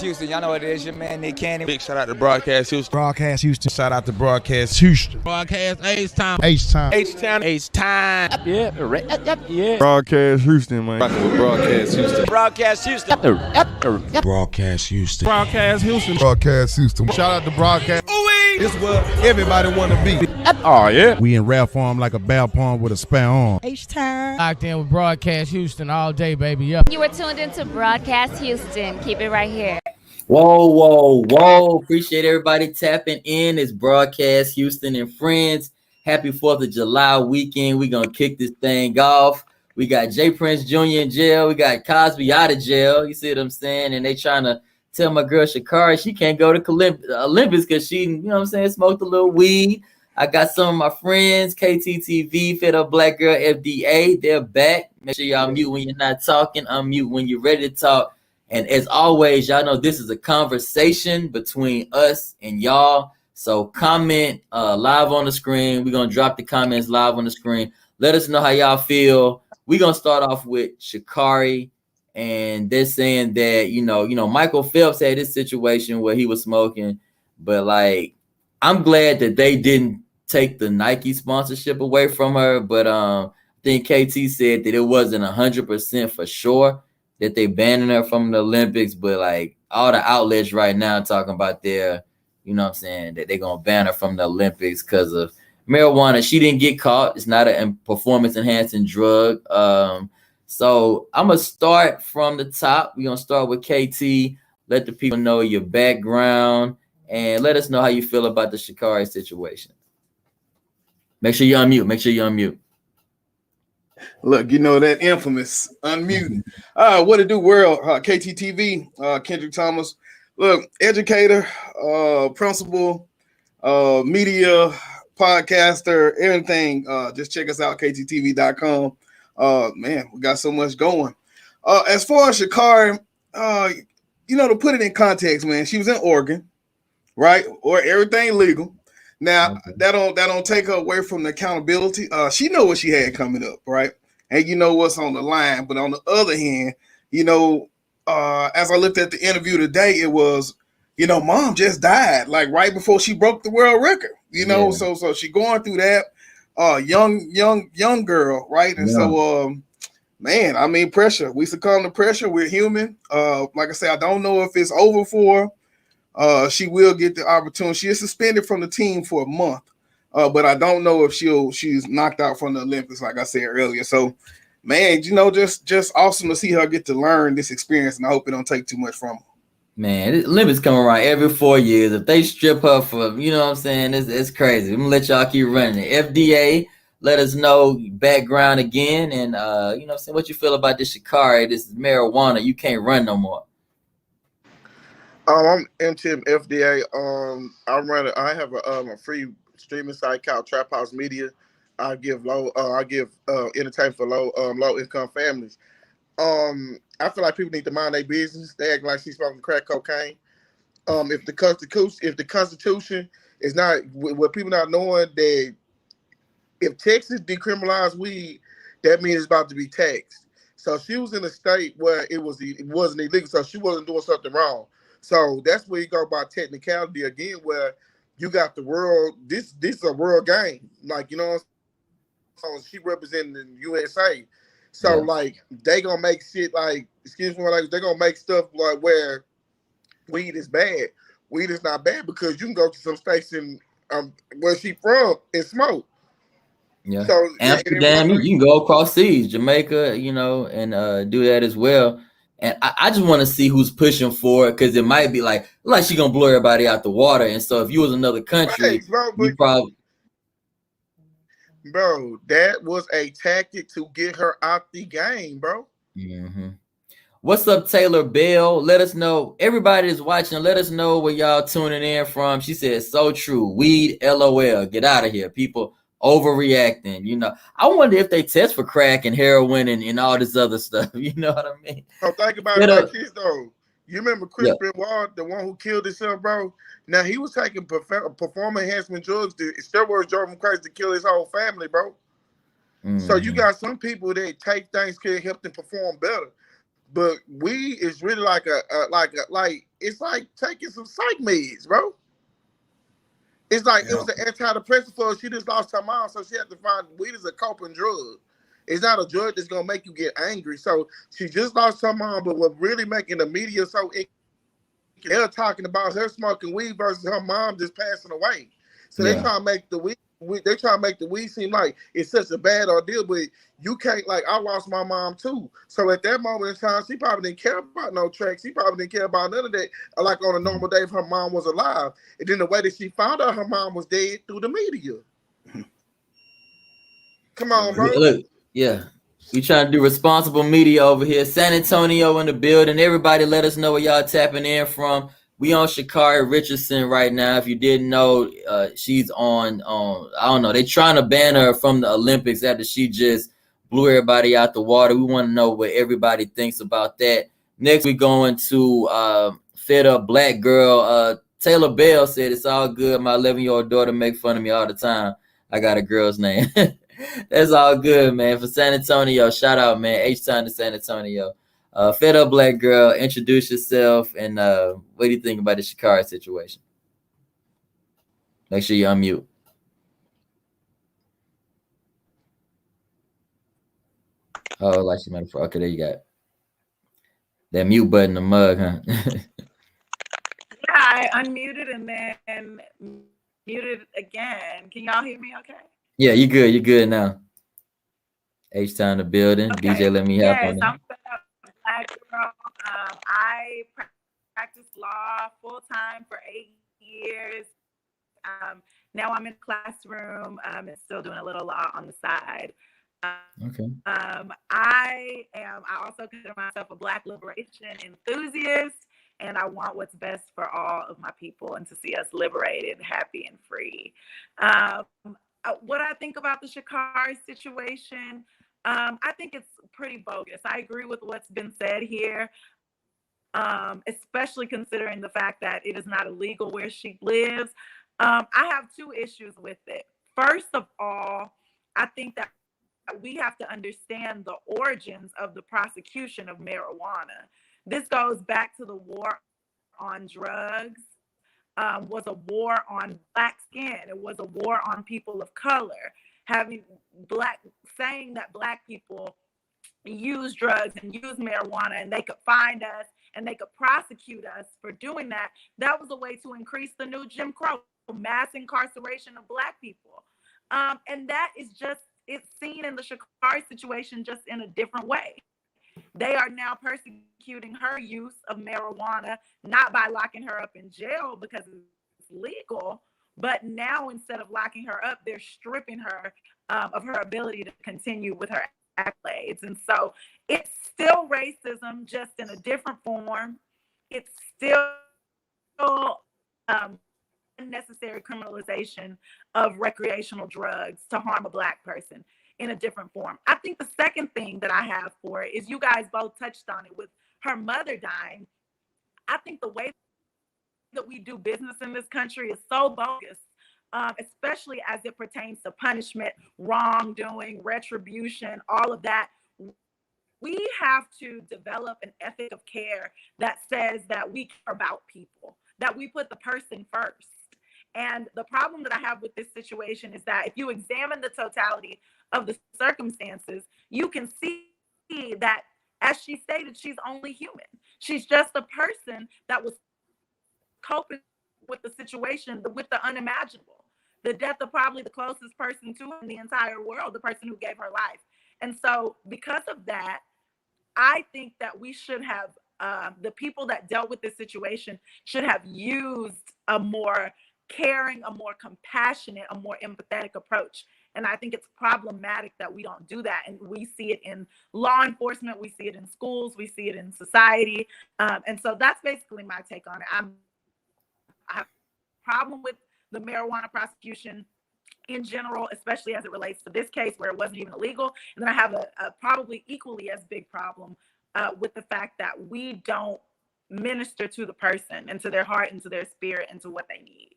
Houston. Y'all know what it is. Your man Nick Cannon. Big shout out to Broadcast Houston. Broadcast Houston. Shout out to Broadcast Houston. Broadcast H-Town. H-Town. H-Town. H-Time. Yeah. Broadcast Houston, man. Rocking with Broadcast Houston. Broadcast Houston. Broadcast Houston. Broadcast Houston. Broadcast Houston. Shout out to Broadcast. This is where everybody want to be. Oh, yeah. We in rap form like a bell palm with a spare arm. H-Time. Locked in with Broadcast Houston all day, baby. Yup. You are tuned into Broadcast Houston. Keep it right here. Whoa. Appreciate everybody tapping in. It's Broadcast Houston and friends. Happy 4th of July weekend. We're going to kick this thing off. We got J. Prince Jr. in jail. We got COSBY out of jail. You see what I'm saying? And they trying to tell my girl Sha'Carri she can't go to Olympus because she, you know what I'm saying, smoked a little weed. I got some of my friends, KTTV, Fed Up Black Girl, FDA. They're back. Make sure y'all mute when you're not talking. Unmute when you're ready to talk. And as always, y'all know this is a conversation between us and y'all. So comment live on the screen. We're going to drop the comments live on the screen. Let us know how y'all feel. We're going to start off with Sha'Carri. And they're saying that, you know, Michael Phelps had this situation where he was smoking. But, like, I'm glad that they didn't take the Nike sponsorship away from her. But I think KT said that it wasn't 100% for sure that they banning her from the Olympics. But, like, all the outlets right now talking about their, you know what I'm saying, that they're going to ban her from the Olympics because of marijuana. She didn't get caught. It's not a performance-enhancing drug. So I'm going to start from the top. We're going to start with KT. Let the people know your background and let us know how you feel about the Sha'Carri situation. Make sure you unmute. Look, you know that infamous unmuting. What it do, world? KTTV, Kendrick Thomas. Look, educator, principal, media, podcaster, everything. Just check us out, KTTV.com. Man, we got so much going. As far as Sha'Carri, to put it in context, man, she was in Oregon, right? Or everything legal. Now that don't take her away from the accountability. She know what she had coming up, right? And you know what's on the line. But on the other hand, as I looked at the interview today, it was, mom just died like right before she broke the world record. So she going through that. Young girl, right? And so man, I mean, pressure. We succumb to pressure. We're human. Like I said, I don't know if it's over for her. She will get the opportunity. She is suspended from the team for a month, but I don't know if she's knocked out from the Olympics, like I said earlier. So, man, just awesome to see her get to learn this experience, and I hope it don't take too much from her. Man, the Olympics come around every 4 years. If they strip her for, you know what I'm saying, it's crazy. I'm gonna let y'all keep running it. FDA, let us know background again, and you know what I'm saying, what you feel about this Sha'Carri. This is marijuana. You can't run no more. I'm into FDA. I have a free streaming site called Trap House Media. I give entertainment for low income families. I feel like people need to mind their business. They act like she's smoking crack cocaine. If the Constitution is not, what people not knowing that if Texas decriminalized weed, that means it's about to be taxed. So she was in a state where it wasn't illegal, so she wasn't doing something wrong. So that's where you go by technicality again, where you got the world. This is a world game, like So she representing the USA. So like they gonna make shit like, excuse me, like they gonna make stuff like where weed is bad. Weed is not bad because you can go to some states in where she from and smoke. Yeah. So Amsterdam, you can go across seas, Jamaica, and do that as well. And I just want to see who's pushing for it, because it might be like she gonna blow everybody out the water. And so if you was another country, you probably. Bro, that was a tactic to get her out the game, bro. Mm-hmm. What's up, Taylor Bell? Let us know. Everybody is watching. Let us know where y'all tuning in from. She said, so true. Weed, LOL. Get out of here. People overreacting. I wonder if they test for crack and heroin and all this other stuff. You know what I mean? So think about it like this, though. You remember Chris Benoit, the one who killed himself, bro? Now, he was taking performance enhancement drugs. Steroids drove him crazy to kill his whole family, bro. Mm-hmm. So you got some people that take things to help them perform better. But weed is really like it's like taking some psych meds, bro. It's like it was an antidepressant for her. She just lost her mom, so she had to find weed as a coping drug. It's not a drug that's gonna make you get angry. So she just lost her mom, but what really making the media so they're talking about her smoking weed versus her mom just passing away. So they try to make the weed. They try to make the weed seem like it's such a bad ordeal, but you can't. Like, I lost my mom too. So at that moment in time, she probably didn't care about no tracks. She probably didn't care about none of that. Like on a normal day, if her mom was alive, and then the way that she found out her mom was dead through the media. Come on, bro. Look, we trying to do responsible media over here. San Antonio in the building. Everybody, let us know where y'all tapping in from. We on Sha'Carri Richardson right now. If you didn't know, she's on I don't know. They trying to ban her from the Olympics after she just blew everybody out the water. We want to know what everybody thinks about that. Next, we going to Fed Up Black Girl. Taylor Bell said, "It's all good. My 11-year-old daughter make fun of me all the time. I got a girl's name." That's all good, man. For San Antonio, shout out, man. H-Town to San Antonio. Fed Up Black Girl, introduce yourself, and what do you think about the Sha'Carri situation? Make sure you unmute. Oh, like she might have. Okay, there you got it. That mute button, the mug, huh? Yeah, I unmuted and then muted again. Can y'all hear me okay? Yeah, you good. You good now. H-Town the building. Okay. DJ, let me have on it. I'm Black girl. I practiced law full-time for 8 years. Now I'm in the classroom and still doing a little law on the side. Okay. I also consider myself a Black liberation enthusiast, and I want what's best for all of my people and to see us liberated, happy, and free. What I think about the Sha'Carri situation, I think it's pretty bogus. I agree with what's been said here, especially considering the fact that it is not illegal where she lives. I have two issues with it. First of all, I think that we have to understand the origins of the prosecution of marijuana. This goes back to the war on drugs. Was a war on Black skin. It was a war on people of color. Saying that Black people use drugs and use marijuana and they could find us and they could prosecute us for doing that. That was a way to increase the new Jim Crow, mass incarceration of Black people. And that is it's seen in the Sha'Carri situation just in a different way. They are now persecuting her use of marijuana, not by locking her up in jail because it's legal, but now instead of locking her up, they're stripping her of her ability to continue with her accolades. And so it's still racism, just in a different form. It's still unnecessary criminalization of recreational drugs to harm a Black person in a different form. I think the second thing that I have for it is, you guys both touched on it with her mother dying. I think the way that we do business in this country is so bogus, especially as it pertains to punishment, wrongdoing, retribution, all of that. We have to develop an ethic of care that says that we care about people, that we put the person first. And the problem that I have with this situation is that if you examine the totality of the circumstances, you can see that, as she stated, she's only human. She's just a person that was coping with the situation, with the unimaginable, the death of probably the closest person to her in the entire world, the person who gave her life. And so because of that, I think that we should have, the people that dealt with this situation should have used a more caring, a more compassionate, a more empathetic approach. And I think it's problematic that we don't do that. And we see it in law enforcement, we see it in schools, we see it in society. And so that's basically my take on it. I have a problem with the marijuana prosecution in general, especially as it relates to this case where it wasn't even illegal. And then I have a probably equally as big problem with the fact that we don't minister to the person and to their heart and to their spirit and to what they need.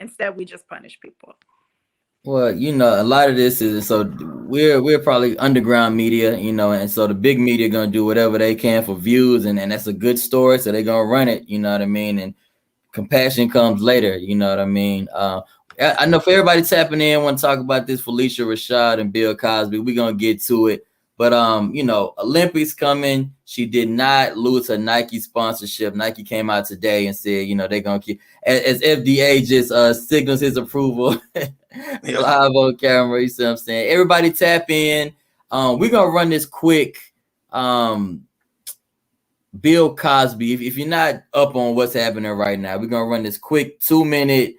Instead, we just punish people. Well, a lot of this is so we're probably underground media, and so the big media gonna do whatever they can for views, and that's a good story, so they're gonna run it, you know what I mean? And compassion comes later, you know what I mean? I know for everybody tapping in, want to talk about this PHYLICIA Rashad and Bill Cosby. We're gonna get to it. But Olympics coming. She did not lose her Nike sponsorship. Nike came out today and said, they're gonna keep as FDA just signals his approval live on camera. You see what I'm saying? Everybody tap in. We're gonna run this quick. Bill Cosby. If you're not up on what's happening right now, we're gonna run this quick 2-minute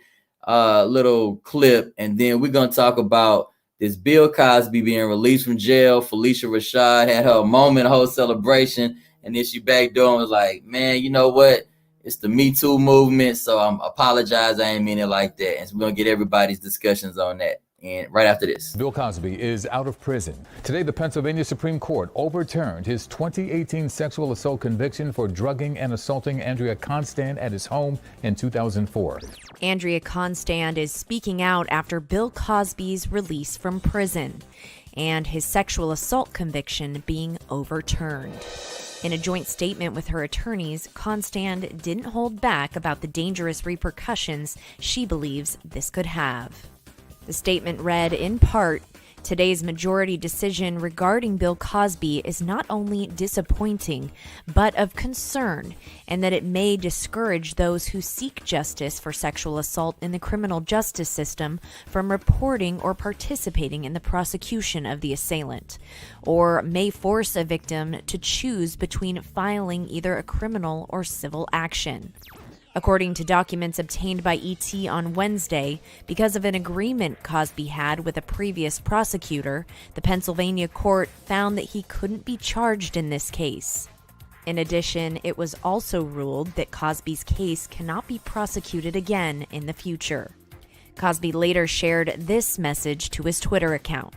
little clip, and then we're gonna talk about this Bill Cosby being released from jail. PHYLICIA Rashad had her moment, a whole celebration, and then she backdoor and was like, man, you know what? It's the Me Too movement, so I'm apologize. I ain't mean it like that. And so we're going to get everybody's discussions on that. And right after this. Bill Cosby is out of prison. Today, the Pennsylvania Supreme Court overturned his 2018 sexual assault conviction for drugging and assaulting Andrea Constand at his home in 2004. Andrea Constand is speaking out after Bill Cosby's release from prison and his sexual assault conviction being overturned. In a joint statement with her attorneys, Constand didn't hold back about the dangerous repercussions she believes this could have. The statement read, in part, today's majority decision regarding Bill Cosby is not only disappointing, but of concern, and that it may discourage those who seek justice for sexual assault in the criminal justice system from reporting or participating in the prosecution of the assailant, or may force a victim to choose between filing either a criminal or civil action. According to documents obtained by ET on Wednesday, because of an agreement Cosby had with a previous prosecutor, the Pennsylvania court found that he couldn't be charged in this case. In addition, it was also ruled that Cosby's case cannot be prosecuted again in the future. Cosby later shared this message to his Twitter account.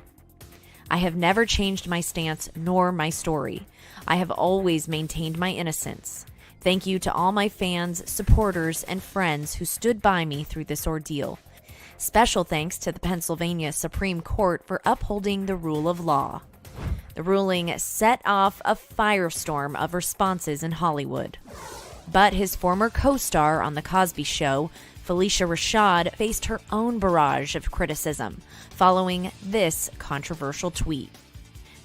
I have never changed my stance nor my story. I have always maintained my innocence. Thank you to all my fans, supporters, and friends who stood by me through this ordeal. Special thanks to the Pennsylvania Supreme Court for upholding the rule of law. The ruling set off a firestorm of responses in Hollywood. But his former co-star on The Cosby Show, PHYLICIA Rashad, faced her own barrage of criticism following this controversial tweet.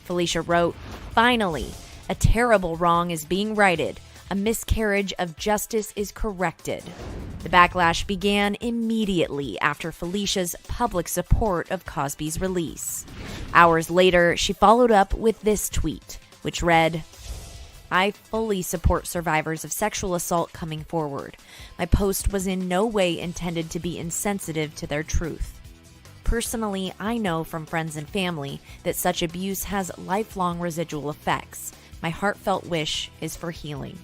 PHYLICIA wrote, "Finally, a terrible wrong is being righted. A miscarriage of justice is corrected." The backlash began immediately after PHYLICIA's public support of Cosby's release. Hours later, she followed up with this tweet, which read, I fully support survivors of sexual assault coming forward. My post was in no way intended to be insensitive to their truth. Personally, I know from friends and family that such abuse has lifelong residual effects. My heartfelt wish is for healing.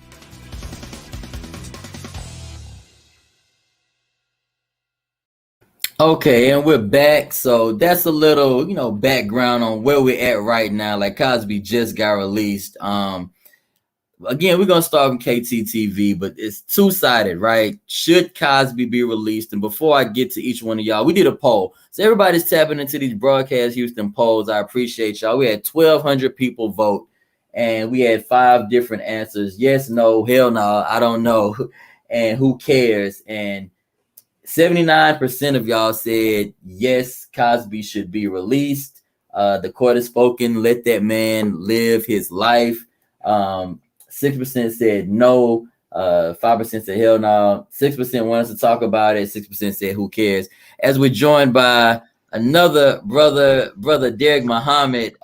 Okay, and we're back. So that's a little, background on where we're at right now. Like Cosby just got released. Again, we're gonna start on KTTV, but it's two-sided, right? Should Cosby be released? And before I get to each one of y'all, we did a poll. So everybody's tapping into these Broadcast Houston polls. I appreciate y'all. We had 1,200 people vote, and we had 5 different answers: yes, no, hell no, I don't know, and who cares? And 79% of y'all said yes, Cosby should be released. The court has spoken. Let that man live his life. 6% said no. 5% said hell no. 6% want us to talk about it. 6% said who cares. As we're joined by another brother Derek Muhammad.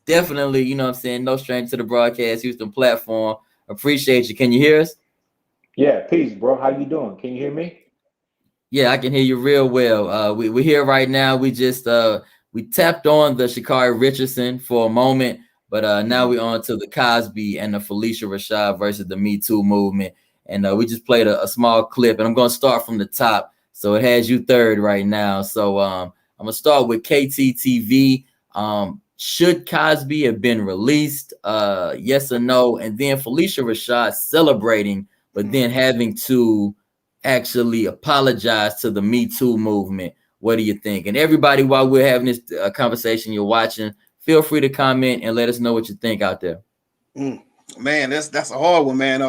Definitely, no stranger to the Broadcast Houston platform. Appreciate you. Can you hear us? Yeah, peace, bro. How you doing? Can you hear me? Yeah, I can hear you real well. We're here right now. We just we tapped on the Sha'Carri Richardson for a moment, but now we're on to the Cosby and the PHYLICIA Rashad versus the Me Too movement. And we just played a small clip, and I'm going to start from the top. So it has you third right now. So I'm going to start with KTTV. Should Cosby have been released? Yes or no? And then PHYLICIA Rashad celebrating, but then having to actually apologize to the Me Too movement. What do you think? And everybody, while we're having this conversation, you're watching, feel free to comment and let us know what you think out there. Man, that's a hard one, man.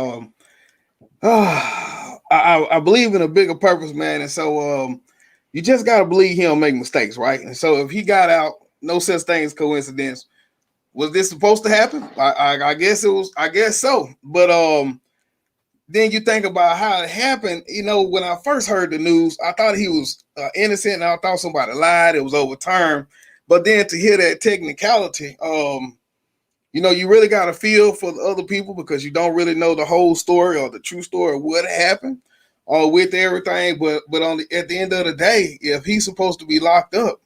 I believe in a bigger purpose, man, and so you just gotta believe he don't make mistakes, right? And so if he got out, no such thing as coincidence. Was this supposed to happen? I guess it was. I guess so. But then you think about how it happened. You know, when I first heard the news, I thought he was innocent, and I thought somebody lied. It was overturned. But then to hear that technicality, you know, you really got to feel for the other people because you don't really know the whole story or the true story of what happened with everything. But at the end of the day, if he's supposed to be locked up,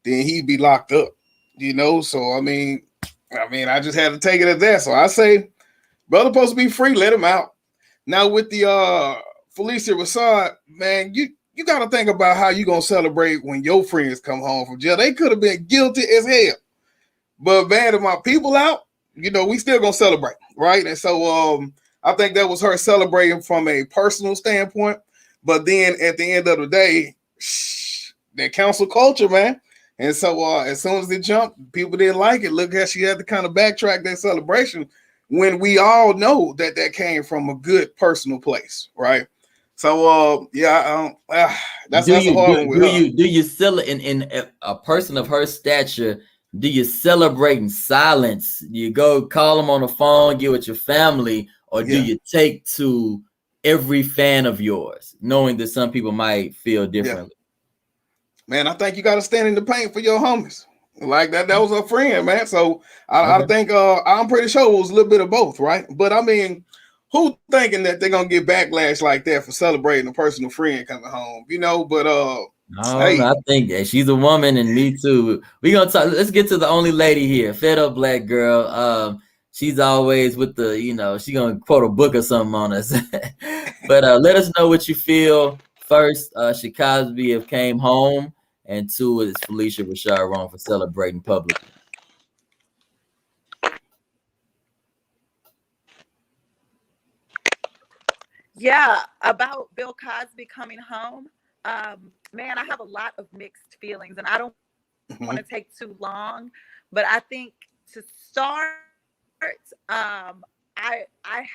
then he'd be locked up. You know, so I mean, I just had to take it as that. So I say, brother supposed to be free, let him out. Now with the PHYLICIA RASHAD, man, you got to think about how you gonna celebrate when your friends come home from jail. They could have been guilty as hell, but man, if my people out, you know, we still gonna celebrate, right? And so I think that was her celebrating from a personal standpoint. But then at the end of the day, that council culture, man. And so as soon as it jumped, people didn't like it. Look how she had to kind of backtrack that celebration when we all know that that came from a good personal place, right? So that's a hard one with her. Do you in a person of her stature? Do you celebrate in silence? Do you go call them on the phone, get with your family, or do you take to every fan of yours, knowing that some people might feel differently? Man, I think you got to stand in the paint for your homies. Like that was a friend, man. So I think I'm pretty sure it was a little bit of both, right? But I mean, who thinking that they're gonna get backlash like that for celebrating a personal friend coming home? You know, but hey. I think she's a woman, and me too. We gonna talk. Let's get to the only lady here, fed up black girl. She's always with the, you know, she gonna quote a book or something on us. But let us know what you feel. First, should COSBY have came home? And two, is PHYLICIA RASHAD wrong for celebrating publicly? Yeah, about Bill Cosby coming home, man, I have a lot of mixed feelings, and I don't want to take too long, but I think to start, I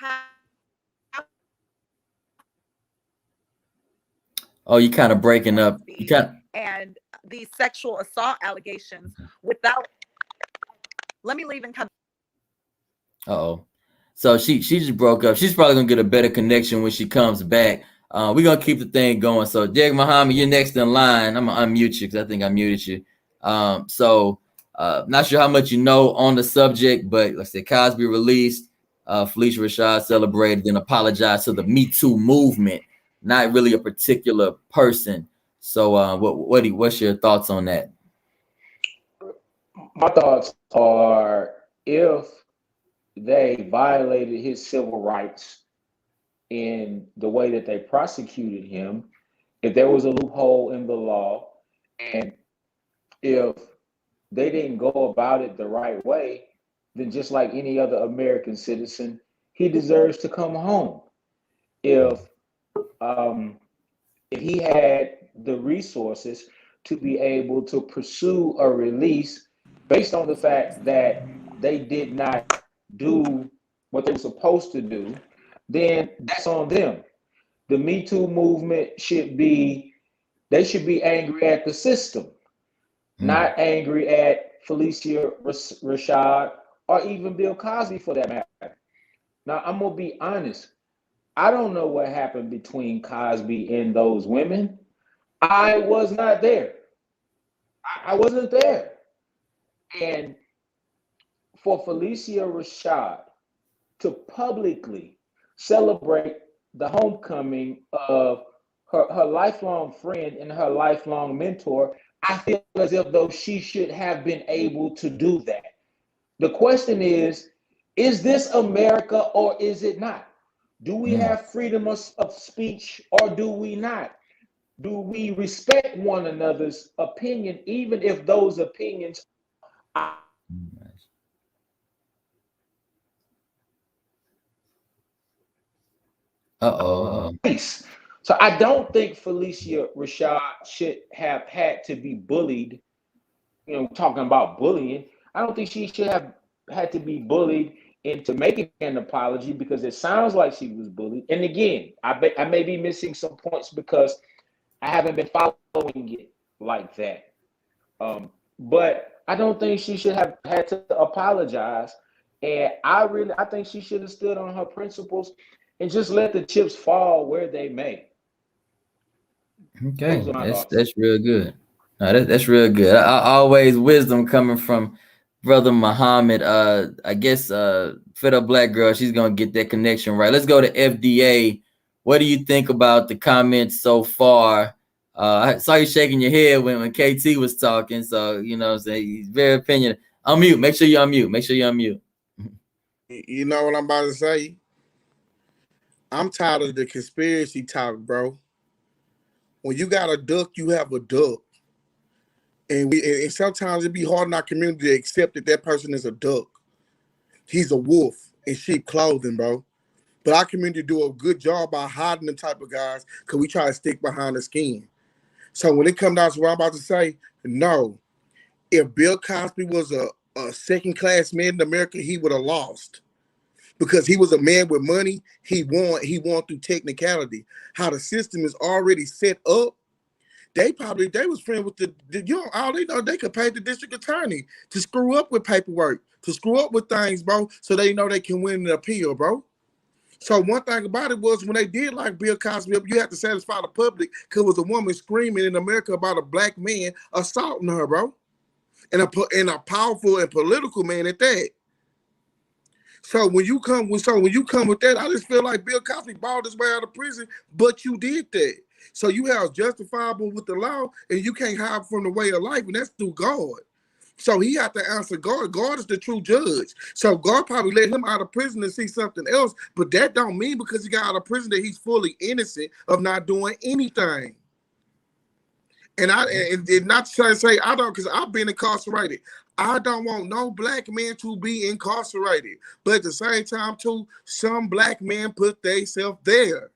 have. Oh, you kind of breaking up. And these sexual assault allegations without. Let me leave and come. Uh-oh. So she just broke up. She's probably gonna get a better connection when she comes back. We're gonna keep the thing going. So Derek Muhammad, you're next in line. I'm gonna unmute you because I think I muted you. Not sure how much you know on the subject, but let's say COSBY released, PHYLICIA RASHAD celebrated, then apologized to the Me Too movement, not really a particular person. So what's your thoughts on that? My thoughts are, if they violated his civil rights in the way that they prosecuted him, if there was a loophole in the law, and if they didn't go about it the right way, then just like any other American citizen, he deserves to come home. If he had the resources to be able to pursue a release based on the fact that they did not do what they were supposed to do, then that's on them. The Me Too movement they should be angry at the system, not angry at PHYLICIA RASHAD or even Bill Cosby for that matter. Now, I'm gonna be honest. I don't know what happened between Cosby and those women. I was not there. I wasn't there. And for PHYLICIA RASHAD to publicly celebrate the homecoming of her lifelong friend and her lifelong mentor, I feel as if though she should have been able to do that. The question is this America or is it not? Do we have freedom of speech or do we not? Do we respect one another's opinion, even if those opinions are So I don't think Phylicia Rashad should have had to be bullied. You know, talking about bullying, I don't think she should have had to be bullied into making an apology because it sounds like she was bullied. And again, I may be missing some points because I haven't been following it like that. But I don't think she should have had to apologize. And I think she should have stood on her principles and just let the chips fall where they may. Okay, that's real good. No, that's real good. I always wisdom coming from Brother Muhammad. I guess Fed Up Black Girl, she's gonna get that connection right. Let's go to FDA. What do you think about the comments so far? I saw you shaking your head when KT was talking, so you know what I'm saying, he's very opinionated. Unmute. Make sure you unmute. Make sure you unmute. You know what I'm about to say? I'm tired of the conspiracy talk, bro. When you got a duck, you have a duck. And sometimes it be hard in our community to accept that person is a duck. He's a wolf in sheep clothing, bro. But our community do a good job by hiding them type of guys because we try to stick behind the skin. So when it comes down to what I'm about to say, no. If Bill Cosby was a second-class man in America, he would have lost. Because he was a man with money, he won through technicality. How the system is already set up, they was friends with all they know, they could pay the district attorney to screw up with paperwork, to screw up with things, bro, so they know they can win an appeal, bro. So one thing about it was when they did like Bill Cosby up, you have to satisfy the public because it was a woman screaming in America about a black man assaulting her, bro. And a powerful and political man at that. So when you come with that, I just feel like Bill Cosby balled his way out of prison, but you did that. So you have justifiable with the law, and you can't hide from the way of life, and that's through God. So he had to answer God. God is the true judge. So God probably let him out of prison to see something else, but that don't mean because he got out of prison that he's fully innocent of not doing anything. And not trying to say I don't, because I've been incarcerated. I don't want no black man to be incarcerated. But at the same time, too, some black men put themselves there.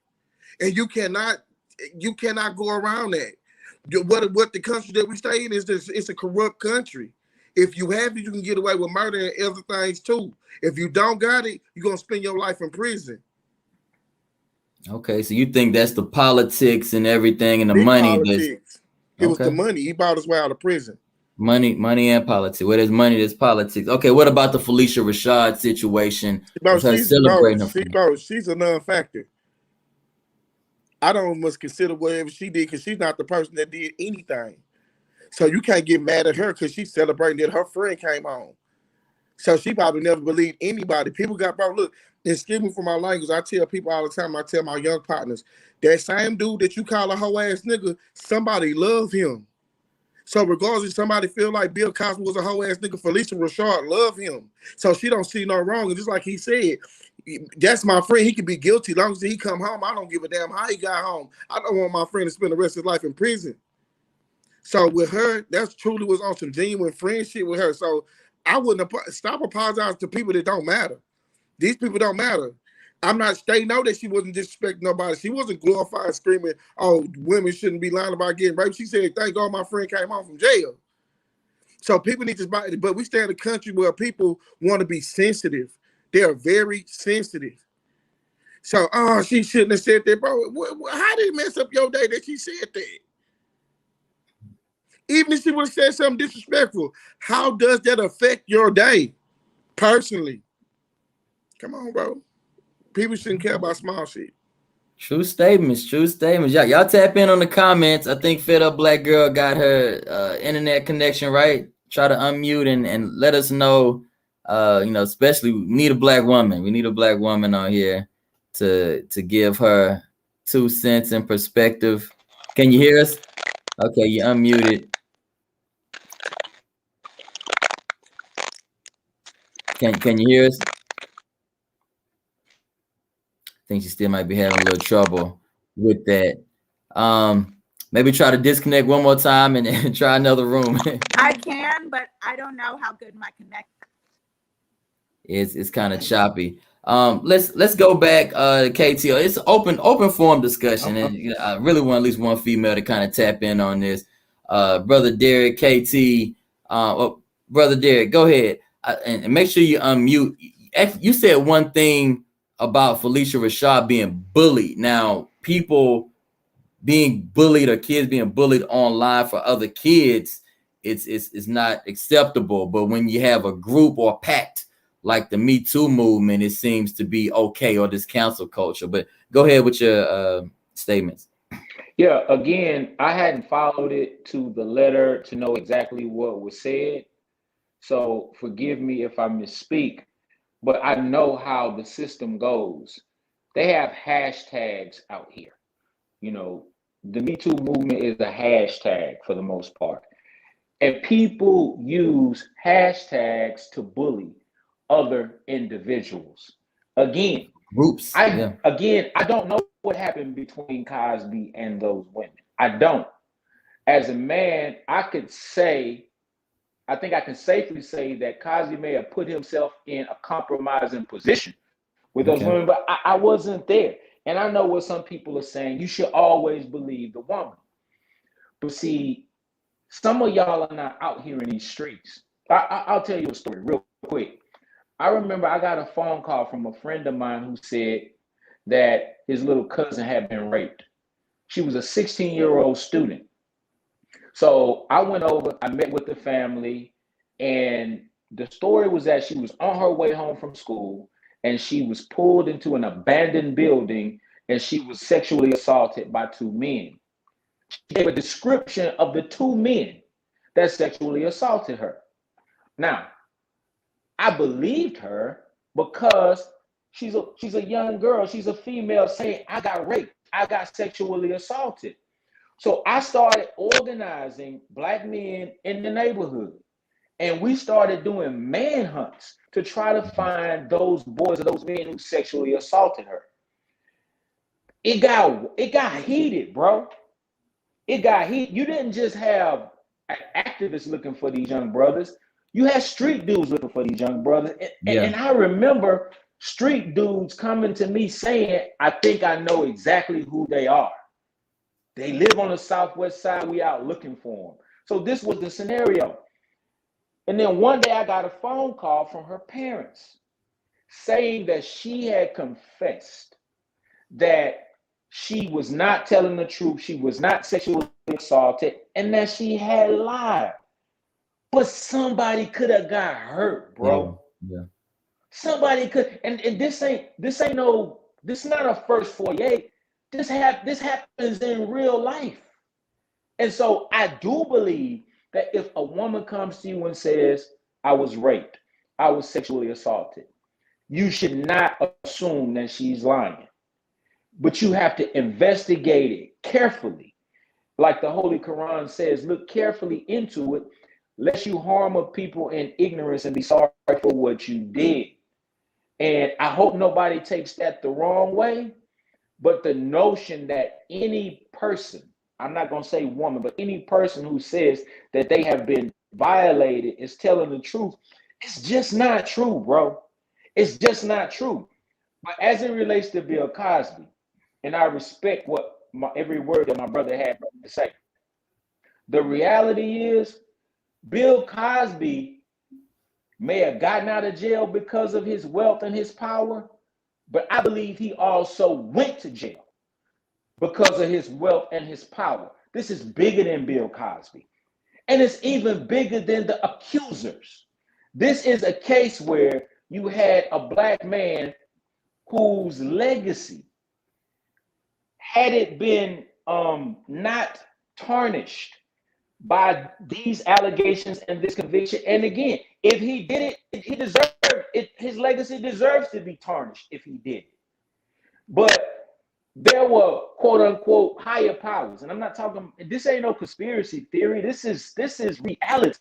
And you cannot go around that. What the country that we stay in is it's a corrupt country. If you have it, you can get away with murder and other things too. If you don't got it, you're gonna spend your life in prison. Okay, so you think that's the politics and everything and the money. Politics. It was the money. He bought his way out of prison. Money and politics. Where there's money, there's politics. Okay, what about the Phylicia Rashad situation? She's a non-factor. I don't must consider whatever she did because she's not the person that did anything. So you can't get mad at her because she's celebrating that her friend came home. So she probably never believed anybody. People got, bro, look, excuse me for my language. I tell people all the time, I tell my young partners, that same dude that you call a hoe ass nigga, somebody love him. So regardless if somebody feel like Bill Cosby was a hoe ass nigga, Phylicia Rashad love him. So she don't see no wrong. And just like he said, that's my friend. He can be guilty as long as he come home. I don't give a damn how he got home. I don't want my friend to spend the rest of his life in prison. So with her, that's truly was on some genuine friendship with her. So I wouldn't stop apologizing to people that don't matter. These people don't matter. They know that she wasn't disrespecting nobody. She wasn't glorifying, screaming, oh, women shouldn't be lying about getting raped. She said, thank God my friend came home from jail. So people need to, but we stay in a country where people want to be sensitive. They are very sensitive. So, she shouldn't have said that, bro. How did it mess up your day that she said that? Even if she would have said something disrespectful, how does that affect your day personally? Come on, bro. People shouldn't care about small shit. True statements. Y'all tap in on the comments. I think Fed Up Black Girl got her internet connection right. Try to unmute and let us know. Especially we need a black woman. We need a black woman on here to give her 2 cents in perspective. Can you hear us? Okay, you unmuted. Can you hear us? I think she still might be having a little trouble with that. Maybe try to disconnect one more time and then try another room. I can, but I don't know how good my connection. It's kind of choppy. Let's go back to KTO. It's open forum discussion, and you know, I really want at least one female to kind of tap in on this. Brother Derek, KT, Brother Derek, go ahead and make sure you unmute. You said one thing about PHYLICIA Rashad being bullied. Now, people being bullied or kids being bullied online for other kids, it's not acceptable. But when you have a group or pact like the Me Too movement, it seems to be okay, or this cancel culture. But go ahead with your statements. Yeah, again, I hadn't followed it to the letter to know exactly what was said. So forgive me if I misspeak, but I know how the system goes. They have hashtags out here. You know, the Me Too movement is a hashtag for the most part. And people use hashtags to bully other individuals. Again, groups. I don't know what happened between Cosby and those women. I don't. As a man, I can safely say that Cosby may have put himself in a compromising position with those women, but I wasn't there. And I know what some people are saying. You should always believe the woman. But see, some of y'all are not out here in these streets. I'll tell you a story real quick. I remember I got a phone call from a friend of mine who said that his little cousin had been raped. She was a 16-year-old student. So I went over, I met with the family, and the story was that she was on her way home from school and she was pulled into an abandoned building and she was sexually assaulted by two men. She gave a description of the two men that sexually assaulted her. Now, I believed her because she's a young girl, she's a female saying, I got raped, I got sexually assaulted. So I started organizing Black men in the neighborhood, and we started doing manhunts to try to find those boys or those men who sexually assaulted her. It got heated, bro. It got heated. You didn't just have activists looking for these young brothers. You had street dudes looking for these young brothers. And I remember street dudes coming to me saying, I think I know exactly who they are. They live on the southwest side. We out looking for them. So this was the scenario. And then one day I got a phone call from her parents saying that she had confessed that she was not telling the truth. She was not sexually assaulted, and that she had lied. But somebody could have got hurt, bro. Yeah. Somebody could, and this is not a first 48. This happens in real life. And so I do believe that if a woman comes to you and says, I was raped, I was sexually assaulted, you should not assume that she's lying. But you have to investigate it carefully. Like the Holy Quran says, look carefully into it, lest you harm a people in ignorance and be sorry for what you did. And I hope nobody takes that the wrong way. But the notion that any person, I'm not going to say woman, but any person who says that they have been violated is telling the truth, it's just not true, bro. It's just not true. But as it relates to Bill Cosby, and I respect every word that my brother had to say, the reality is Bill Cosby may have gotten out of jail because of his wealth and his power, but I believe he also went to jail because of his wealth and his power. This is bigger than Bill Cosby. And it's even bigger than the accusers. This is a case where you had a Black man whose legacy, had it been not tarnished by these allegations and this conviction, and again, if he did it, he deserved it. His legacy deserves to be tarnished if he did it. But there were quote unquote higher powers, and I'm not talking. This ain't no conspiracy theory. This is reality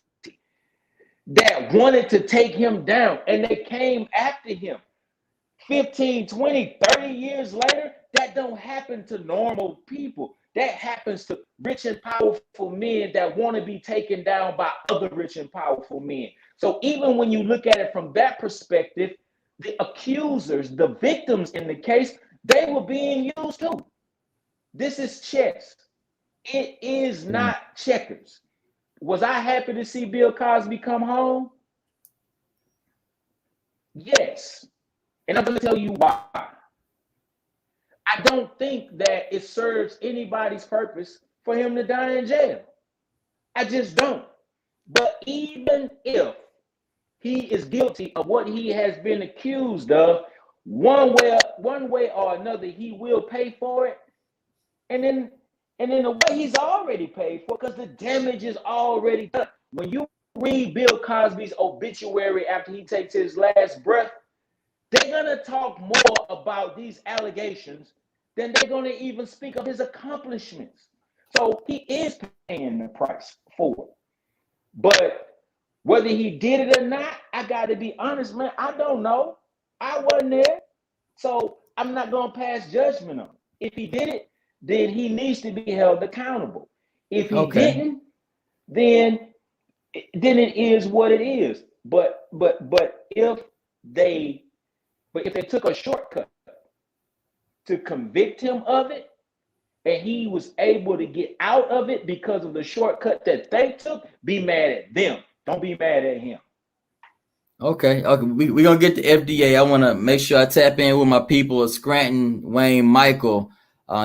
that wanted to take him down, and they came after him. 15, 20, 30 years later, that don't happen to normal people. That happens to rich and powerful men that want to be taken down by other rich and powerful men. So even when you look at it from that perspective, the accusers, the victims in the case, they were being used too. This is chess. It is not checkers. Was I happy to see Bill Cosby come home? Yes. And I'm going to tell you why. I don't think that it serves anybody's purpose for him to die in jail. I just don't. But even if he is guilty of what he has been accused of, one way or another, he will pay for it. And in a way, he's already paid for it because the damage is already done. When you read Bill Cosby's obituary after he takes his last breath, they're going to talk more about these allegations than they're going to even speak of his accomplishments. So he is paying the price for it. But whether he did it or not, I got to be honest, man, I don't know. I wasn't there. So I'm not going to pass judgment on him. If he did it, then he needs to be held accountable. If he didn't, then it is what it is. But if they took a shortcut to convict him of it, and he was able to get out of it because of the shortcut that they took, be mad at them. Don't be mad at him. Okay. We're going to get to FDA. I want to make sure I tap in with my people of Scranton, Wayne Michael.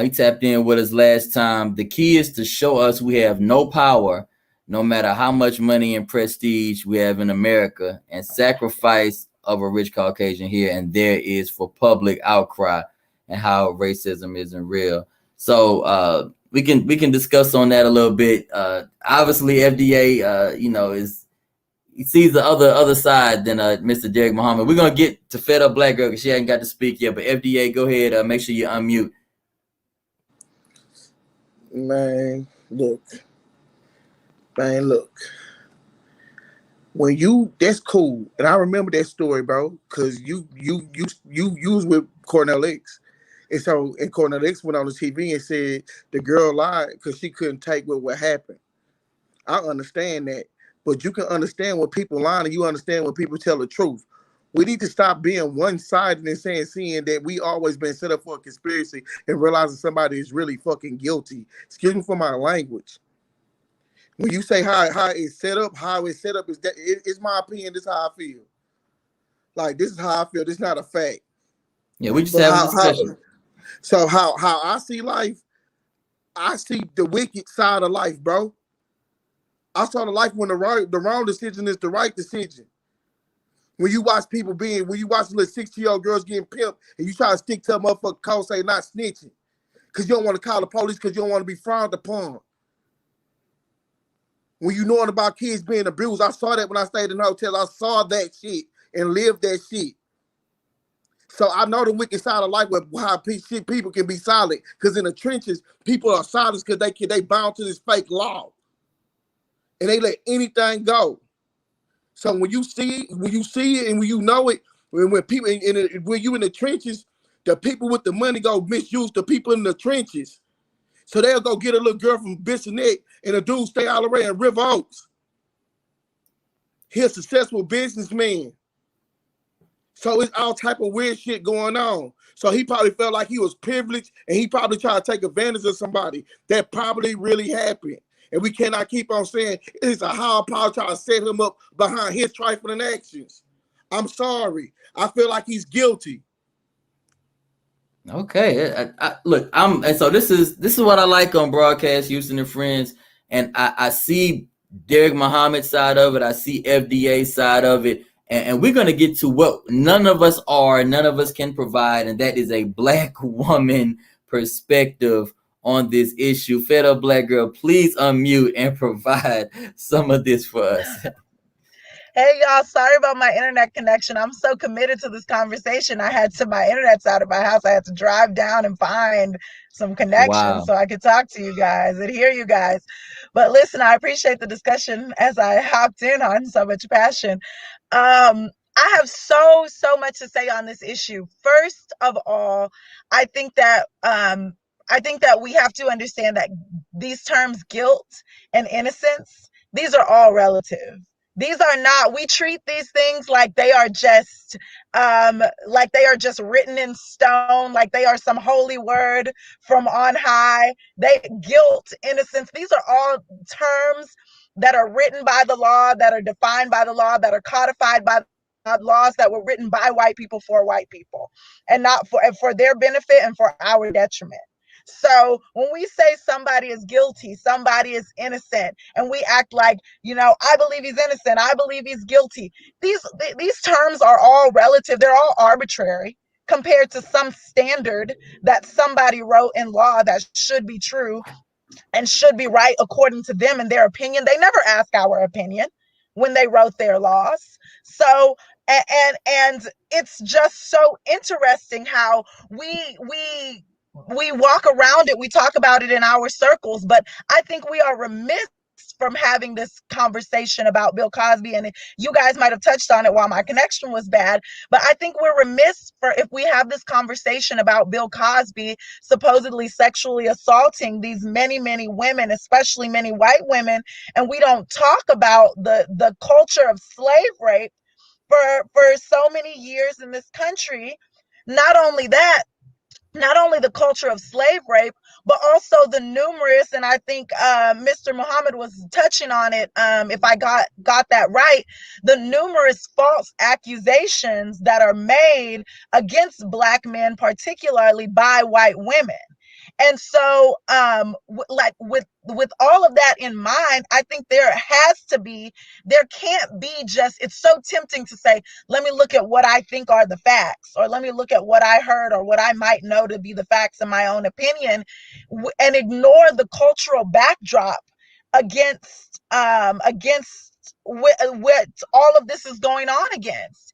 He tapped in with us last time. The key is to show us we have no power, no matter how much money and prestige we have in America, and sacrifice of a rich Caucasian here and there is for public outcry and how racism isn't real. So we can discuss on that a little bit. Obviously, FDA, he sees the other side than Mr. Derek Muhammad. We're gonna get to Fed Up Black Girl because she hasn't got to speak yet. But FDA, go ahead. Make sure you unmute. Man, look. When that's cool, and I remember that story, bro, because you was with Cornell X. And Cornell X went on the TV and said the girl lied because she couldn't take what happened. I understand that. But you can understand when people lie and you understand when people tell the truth. We need to stop being one-sided and seeing that we always been set up for a conspiracy and realizing somebody is really fucking guilty. Excuse me for my language. When you say how it's set up is that it's my opinion. This is how I feel. Like, this is how I feel. This is not a fact. Yeah, we just have a discussion. So how I see life, I see the wicked side of life, bro. I saw the life when the wrong decision is the right decision. When you watch little 60-year-old girls getting pimped and you try to stick to a motherfucker code, say not snitching. Because you don't want to call the police because you don't want to be frowned upon. When you knowing about kids being abused, I saw that when I stayed in the hotel. I saw that shit and lived that shit. So I know the wicked side of life where how people can be silent. Because in the trenches, people are silent because they bound to this fake law. And they let anything go. So when you see it and when you know it, when people when you in the trenches, the people with the money go misuse the people in the trenches. So they'll go get a little girl from Bissonnette and a dude stay all the way in River Oaks. He's a successful businessman. So it's all type of weird shit going on. So he probably felt like he was privileged and he probably tried to take advantage of somebody. That probably really happened. And we cannot keep on saying it's a high power trying to set him up behind his trifling actions. I'm sorry. I feel like he's guilty. Okay, and so this is what I like on Broadcast Houston and Friends, and I see Derek Muhammad's side of it, I see FDA's side of it, and we're gonna get to what none of us can provide, and that is a Black woman perspective on this issue. Fed Up Black Girl, please unmute and provide some of this for us. Hey, y'all, sorry about my internet connection. I'm so committed to this conversation. My internet's out of my house. I had to drive down and find some connection so I could talk to you guys and hear you guys. But listen, I appreciate the discussion as I hopped in on so much passion. I have so much to say on this issue. First of all, I think that we have to understand that these terms guilt and innocence, these are all relative. These are not, we treat these things like they are just written in stone, like they are some holy word from on high. Guilt, innocence, these are all terms that are written by the law, that are defined by the law, that are codified by laws that were written by white people for white people, and not for their benefit and for our detriment. So when we say somebody is guilty, somebody is innocent, and we act like, I believe he's innocent, I believe he's guilty, these terms are all relative. They're all arbitrary compared to some standard that somebody wrote in law that should be true and should be right according to them and their opinion. They never ask our opinion when they wrote their laws. So and it's just so interesting how we walk around it, we talk about it in our circles, but I think we are remiss from having this conversation about Bill Cosby. And you guys might have touched on it while my connection was bad, but I think we're remiss if we have this conversation about Bill Cosby supposedly sexually assaulting these many, many women, especially many white women, and we don't talk about the culture of slave rape for so many years in this country. Not only that, not only the culture of slave rape, but also the numerous, and I think Mr. Muhammad was touching on it, if I got that right, the numerous false accusations that are made against Black men, particularly by white women. And so with all of that in mind, I think there can't be just, it's so tempting to say, let me look at what I think are the facts, or let me look at what I heard or what I might know to be the facts in my own opinion, and ignore the cultural backdrop against what all of this is going on against.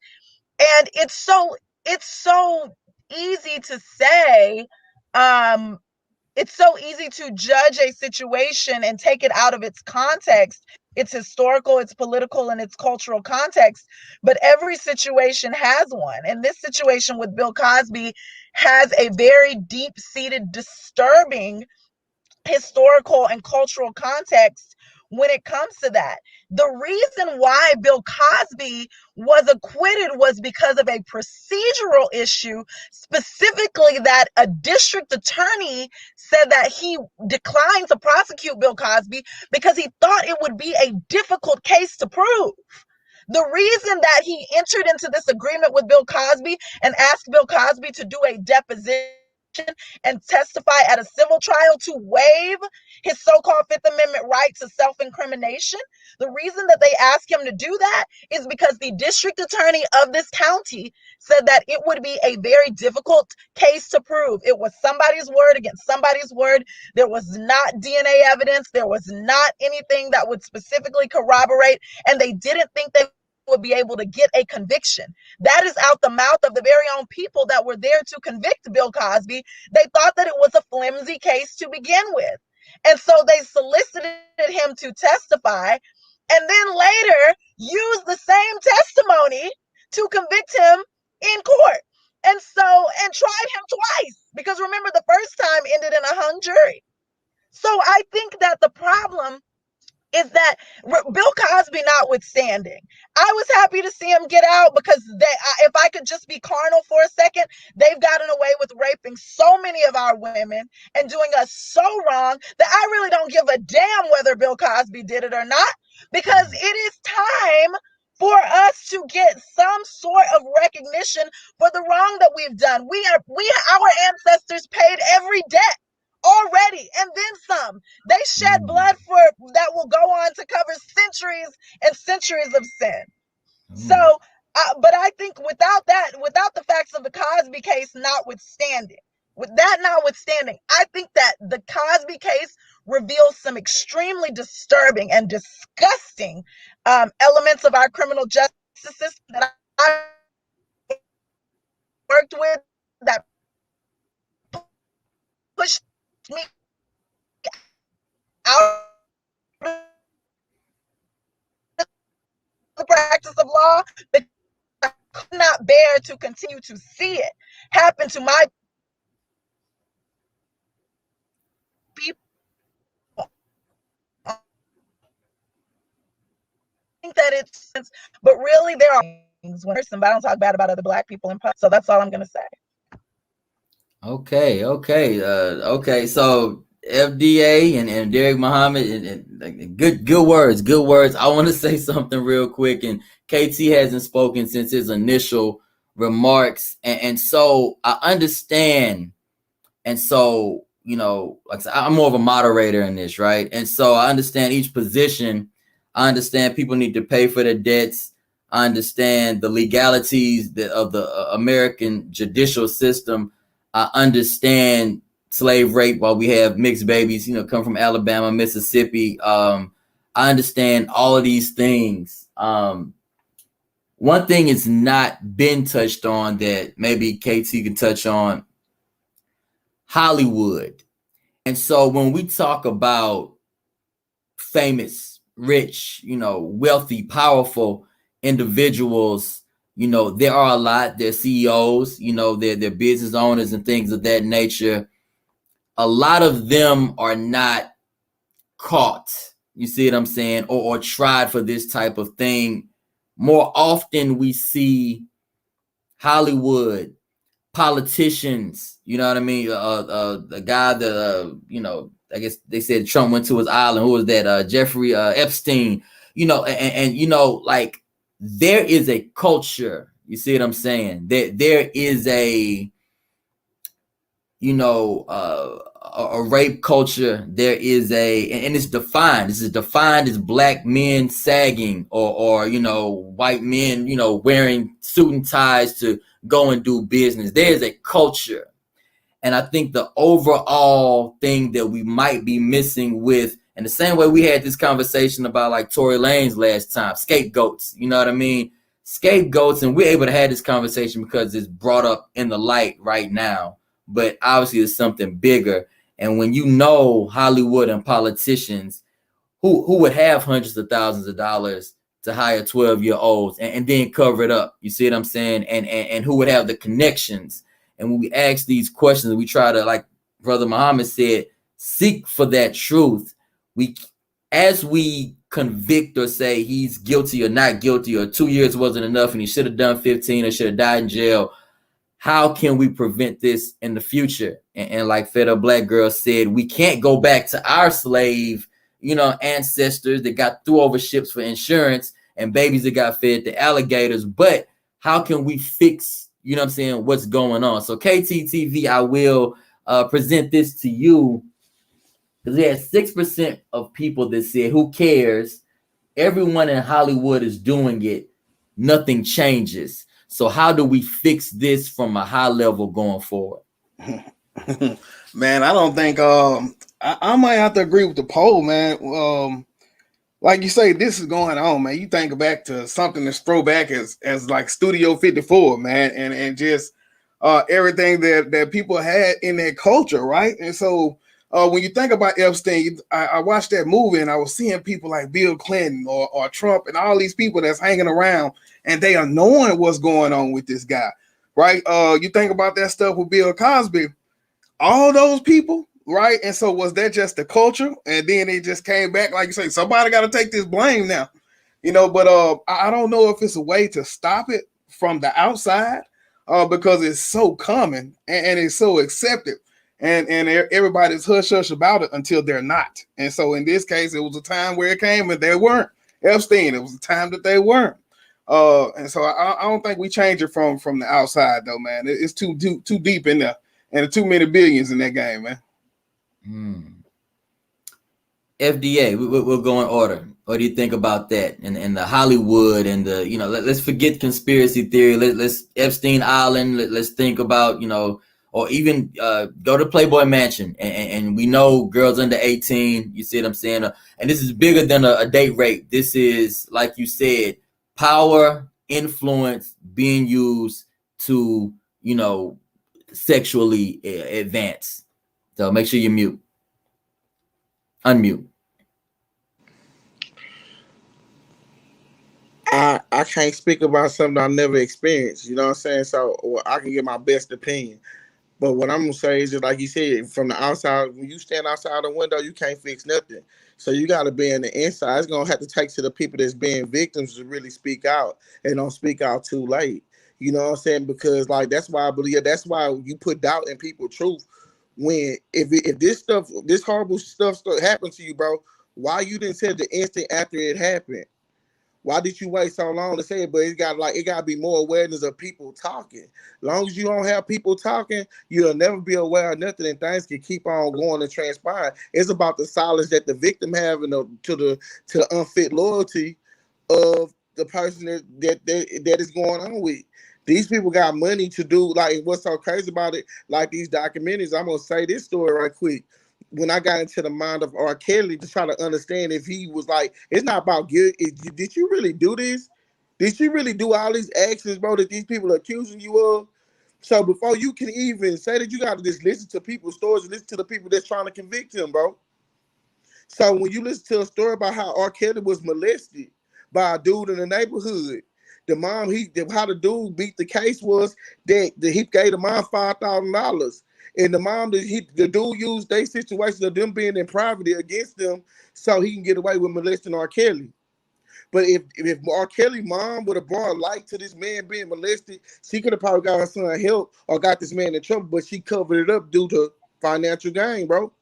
And it's so easy to say, it's so easy to judge a situation and take it out of its context, its historical, its political, and its cultural context. But every situation has one. And this situation with Bill Cosby has a very deep-seated, disturbing historical and cultural context when it comes to that. The reason why Bill Cosby was acquitted was because of a procedural issue, specifically that a district attorney said that he declined to prosecute Bill Cosby because he thought it would be a difficult case to prove. The reason that he entered into this agreement with Bill Cosby and asked Bill Cosby to do a deposition and testify at a civil trial to waive his so-called Fifth Amendment right to self-incrimination, the reason that they asked him to do that is because the district attorney of this county said that it would be a very difficult case to prove. It was somebody's word against somebody's word. There was not DNA evidence. There was not anything that would specifically corroborate, and they didn't think they would be able to get a conviction. That is out the mouth of the very own people that were there to convict Bill Cosby. They thought that it was a flimsy case to begin with. And so they solicited him to testify, and then later used the same testimony to convict him in court. And tried him twice, because remember, the first time ended in a hung jury. So I think that the problem is that Bill Cosby notwithstanding, I was happy to see him get out, because if I could just be carnal for a second, they've gotten away with raping so many of our women and doing us so wrong that I really don't give a damn whether Bill Cosby did it or not, because it is time for us to get some sort of recognition for the wrong that we've done. Our ancestors paid every debt already, and then some. They shed blood that will go on to cover centuries and centuries of sin. So, but I think without the facts of the Cosby case notwithstanding, I think that the Cosby case reveals some extremely disturbing and disgusting elements of our criminal justice system that I worked with, that pushed me out of the practice of law, because I could not bear to continue to see it happen to my people. I think said it's, but really there are things when but I don't talk bad about other Black people in public. So that's all I'm gonna say. Okay. So FDA and Derek Muhammad and good words. I want to say something real quick, and KT hasn't spoken since his initial remarks, and so I understand, and so like I said, I'm more of a moderator in this, right? And so I understand each position. I understand people need to pay for their debts. I understand the legalities of the American judicial system. I understand slave rape while we have mixed babies, come from Alabama, Mississippi. I understand all of these things. One thing has not been touched on that maybe KT can touch on: Hollywood. And so when we talk about famous, rich, wealthy, powerful individuals, there are a lot. They're CEOs, they're business owners and things of that nature. A lot of them are not caught, you see what I'm saying, or tried for this type of thing. More often we see Hollywood politicians, you know what I mean? The guy that, I guess they said Trump went to his island. Who was that? Jeffrey Epstein, and like there is a culture, you see what I'm saying? There is a rape culture. There is and it's defined. This is defined as Black men sagging or white men, wearing suit and ties to go and do business. There's a culture. And I think the overall thing that we might be missing with, and the same way we had this conversation about like Tory Lanez last time, scapegoats, you know what I mean? Scapegoats, and we're able to have this conversation because it's brought up in the light right now. But obviously it's something bigger. And when Hollywood and politicians who would have hundreds of thousands of dollars to hire 12-year-olds and then cover it up, you see what I'm saying? And who would have the connections. And when we ask these questions, we try to, like Brother Muhammad said, seek for that truth. As we convict or say he's guilty or not guilty, or 2 years wasn't enough and he should have done 15 or should have died in jail, how can we prevent this in the future? And like Fed Up Black Girl said, we can't go back to our slave, ancestors that got threw over ships for insurance and babies that got fed to alligators. But how can we fix, what's going on? So KTTV, I will present this to you, because we had 6% of people that said, who cares? Everyone in Hollywood is doing it. Nothing changes. So how do we fix this from a high level going forward? Man, I don't think I might have to agree with the poll, man. Like you say, this is going on, man. You think back to something that's throwback as like Studio 54, man, and just everything that people had in their culture, right? And so when you think about Epstein, I watched that movie and I was seeing people like Bill Clinton or Trump and all these people that's hanging around, and they are knowing what's going on with this guy, right? You think about that stuff with Bill Cosby, all those people, right? And so was that just the culture? And then it just came back, like you say, somebody got to take this blame now, but I don't know if it's a way to stop it from the outside because it's so common and it's so accepted. And everybody's hush about it until they're not. And so in this case, it was a time where it came and they weren't. Epstein, it was a time that they weren't. And so I don't think we change it from the outside, though, man. It's too deep in there, and too many billions in that game, man. FDA, we'll go in order. What do you think about that? And the Hollywood and the, let's forget conspiracy theory. Let's Epstein Island. Let's think about, or even go to Playboy Mansion. And we know girls under 18, you see what I'm saying? And this is bigger than a date rape. This is, like you said, power, influence being used to, sexually advance. So make sure you mute. Unmute. I can't speak about something I never experienced, you know what I'm saying? So I can give my best opinion. But what I'm gonna say is just like you said, from the outside, when you stand outside the window, you can't fix nothing. So you gotta be in the inside. It's gonna have to take to the people that's being victims to really speak out and don't speak out too late. You know what I'm saying? Because like that's why I believe that's why you put doubt in people's truth. When if this horrible stuff happened to you, bro, why you didn't say the instant after it happened? Why did you wait so long to say it? But it gotta be more awareness of people talking. As long as you don't have people talking, you'll never be aware of nothing, and things can keep on going and transpiring. It's about the silence that the victim have and to the unfit loyalty of the person that is going on with. These people got money to do, like, what's so crazy about it, like these documentaries. I'm gonna say this story right quick. When I got into the mind of R. Kelly to try to understand if he was like, it's not about guilt. Did you really do this? Did you really do all these actions, bro, that these people are accusing you of? So before you can even say that, you got to just listen to people's stories and listen to the people that's trying to convict him, bro. So when you listen to a story about how R. Kelly was molested by a dude in the neighborhood, the mom, how the dude beat the case was that he gave the mom $5,000. And the mom, the dude used their situation of them being in poverty against them so he can get away with molesting R. Kelly. But if R. Kelly mom would have brought light to this man being molested, she could have probably got her son help or got this man in trouble, but she covered it up due to financial gain, bro.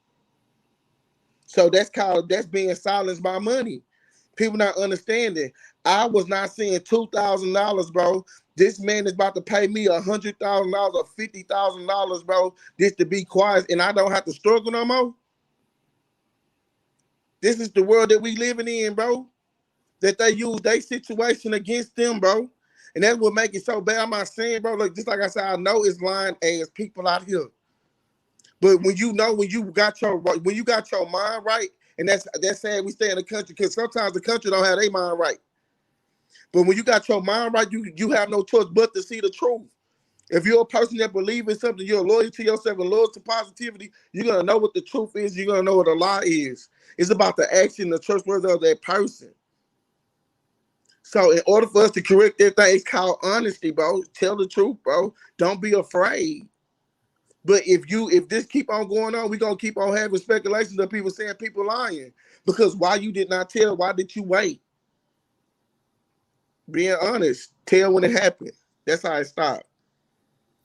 So that's being silenced by money. People not understanding. I was not seeing $2,000, bro. This man is about to pay me $100,000 or $50,000, bro, just to be quiet, and I don't have to struggle no more. This is the world that we living in, bro. That they use their situation against them, bro. And that's what make it so bad. I'm not saying, bro, like just like I said, I know it's lying ass people out here. But when you got your mind right, and that's sad we stay in the country, because sometimes the country don't have their mind right. But when you got your mind right, you have no choice but to see the truth. If you're a person that believes in something, you're loyal to yourself and loyal to positivity, you're going to know what the truth is. You're going to know what a lie is. It's about the action, the trustworthiness of that person. So in order for us to correct that thing, it's called honesty, bro. Tell the truth, bro. Don't be afraid. But if this keep on going on, we're going to keep on having speculations of people saying people lying. Because why you did not tell? Why did you wait? Being honest. Tell when it happened. That's how it stopped.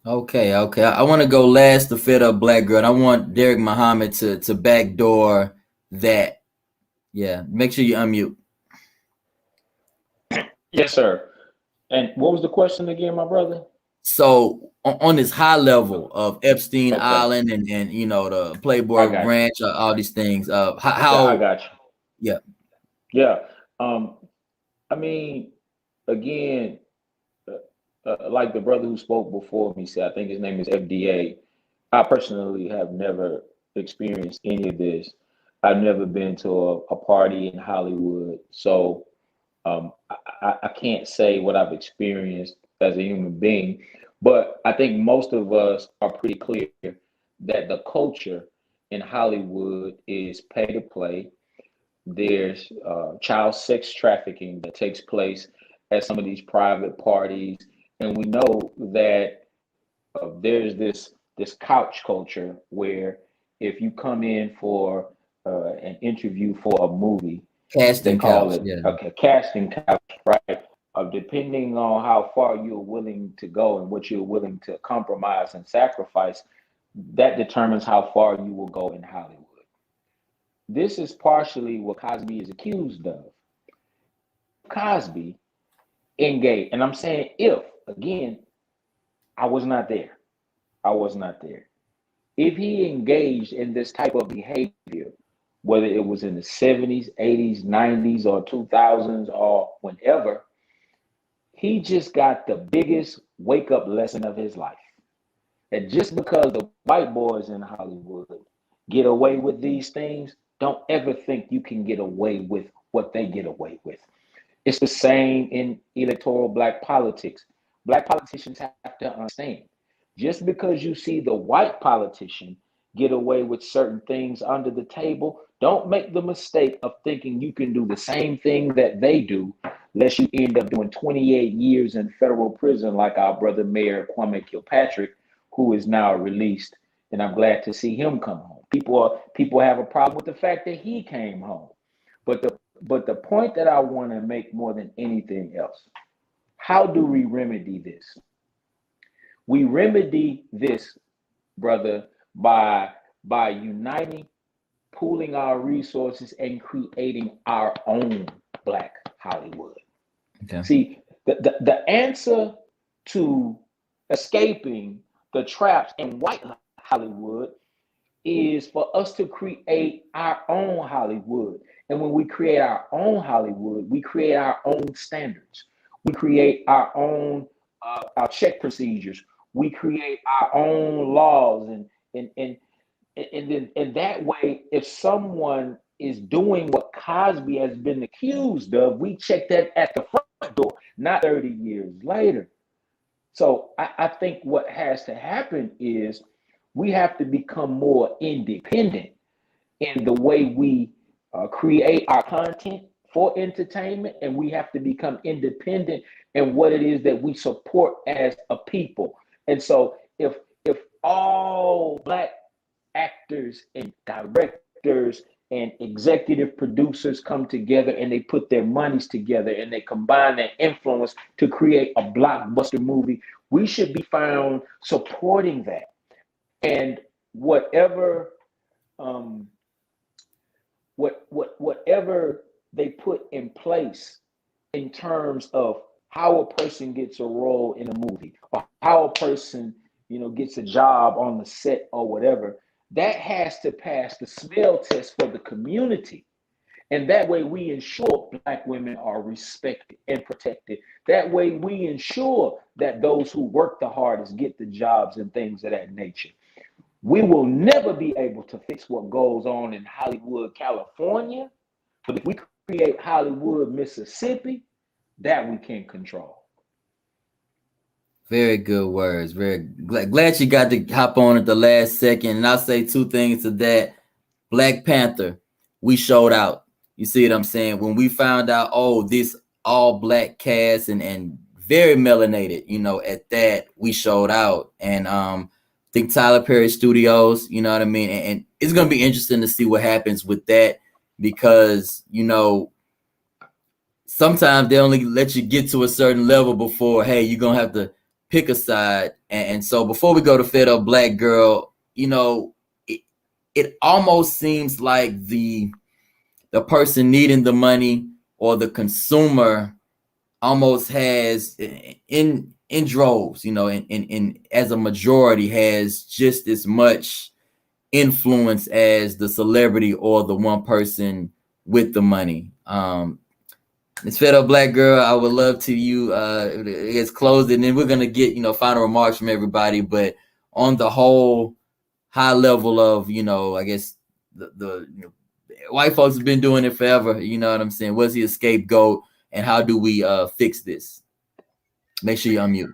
Okay. I want to go last, the fed up black girl. I want Derek Muhammad to backdoor that. Yeah, make sure you unmute. Yes, sir. And what was the question again, my brother? So on this high level of Epstein Island and you know the Playboy Ranch, all these things. How I got you. Yeah. I mean, again, like the brother who spoke before me said, I think his name is FDA. I personally have never experienced any of this. I've never been to a party in Hollywood, so I can't say what I've experienced as a human being. But I think most of us are pretty clear that the culture in Hollywood is pay to play. There's child sex trafficking that takes place at some of these private parties, and we know that there's this couch culture where if you come in for an interview for a movie, casting they call couch, it a casting couch, right? Depending on how far you're willing to go and what you're willing to compromise and sacrifice, that determines how far you will go in Hollywood. This is partially what Cosby is accused of. Cosby engaged, and I'm saying if, again, I was not there. If he engaged in this type of behavior, whether it was in the 70s, 80s, 90s, or 2000s, or whenever, he just got the biggest wake-up lesson of his life. That just because the white boys in Hollywood get away with these things, don't ever think you can get away with what they get away with. It's the same in electoral black politics. Black politicians have to understand, just because you see the white politician get away with certain things under the table, don't make the mistake of thinking you can do the same thing that they do, lest you end up doing 28 years in federal prison like our brother Mayor Kwame Kilpatrick, who is now released, and I'm glad to see him come home. People have a problem with the fact that he came home, but the point that I want to make more than anything else, how do we remedy this? We remedy this, brother, by uniting, pooling our resources, and creating our own Black Hollywood. Okay. See, the answer to escaping the traps in white Hollywood is for us to create our own Hollywood. And when we create our own Hollywood, we create our own standards. We create our own our check procedures. We create our own laws, and then that way, if someone is doing what Cosby has been accused of, we check that at the front door, not 30 years later. So I think what has to happen is we have to become more independent in the way we create our content for entertainment, and we have to become independent in what it is that we support as a people. And so if all Black actors and directors and executive producers come together and they put their monies together and they combine their influence to create a blockbuster movie, we should be found supporting that. And whatever whatever they put in place in terms of how a person gets a role in a movie, or how a person, gets a job on the set or whatever, that has to pass the smell test for the community. And that way we ensure Black women are respected and protected. That way we ensure that those who work the hardest get the jobs and things of that nature. We will never be able to fix what goes on in Hollywood, California, but if we create Hollywood, Mississippi, that we can control. Very good words. Very glad you got to hop on at the last second. And I'll say two things to that. Black Panther, we showed out. You see what I'm saying? When we found out, this all Black cast and very melanated, at that, we showed out. And I think Tyler Perry Studios, you know what I mean? And it's going to be interesting to see what happens with that, because, sometimes they only let you get to a certain level before, hey, you're going to have to pick a side. And so before we go to Fed Up Black Girl, it almost seems like the person needing the money or the consumer almost has in droves, in as a majority has just as much influence as the celebrity or the one person with the money. It's Fed Up Black Girl. I would love to it's closed, and then we're gonna get final remarks from everybody. But on the whole, high level of I guess the white folks have been doing it forever. You know what I'm saying? Was he a scapegoat, and how do we fix this? Make sure you unmute.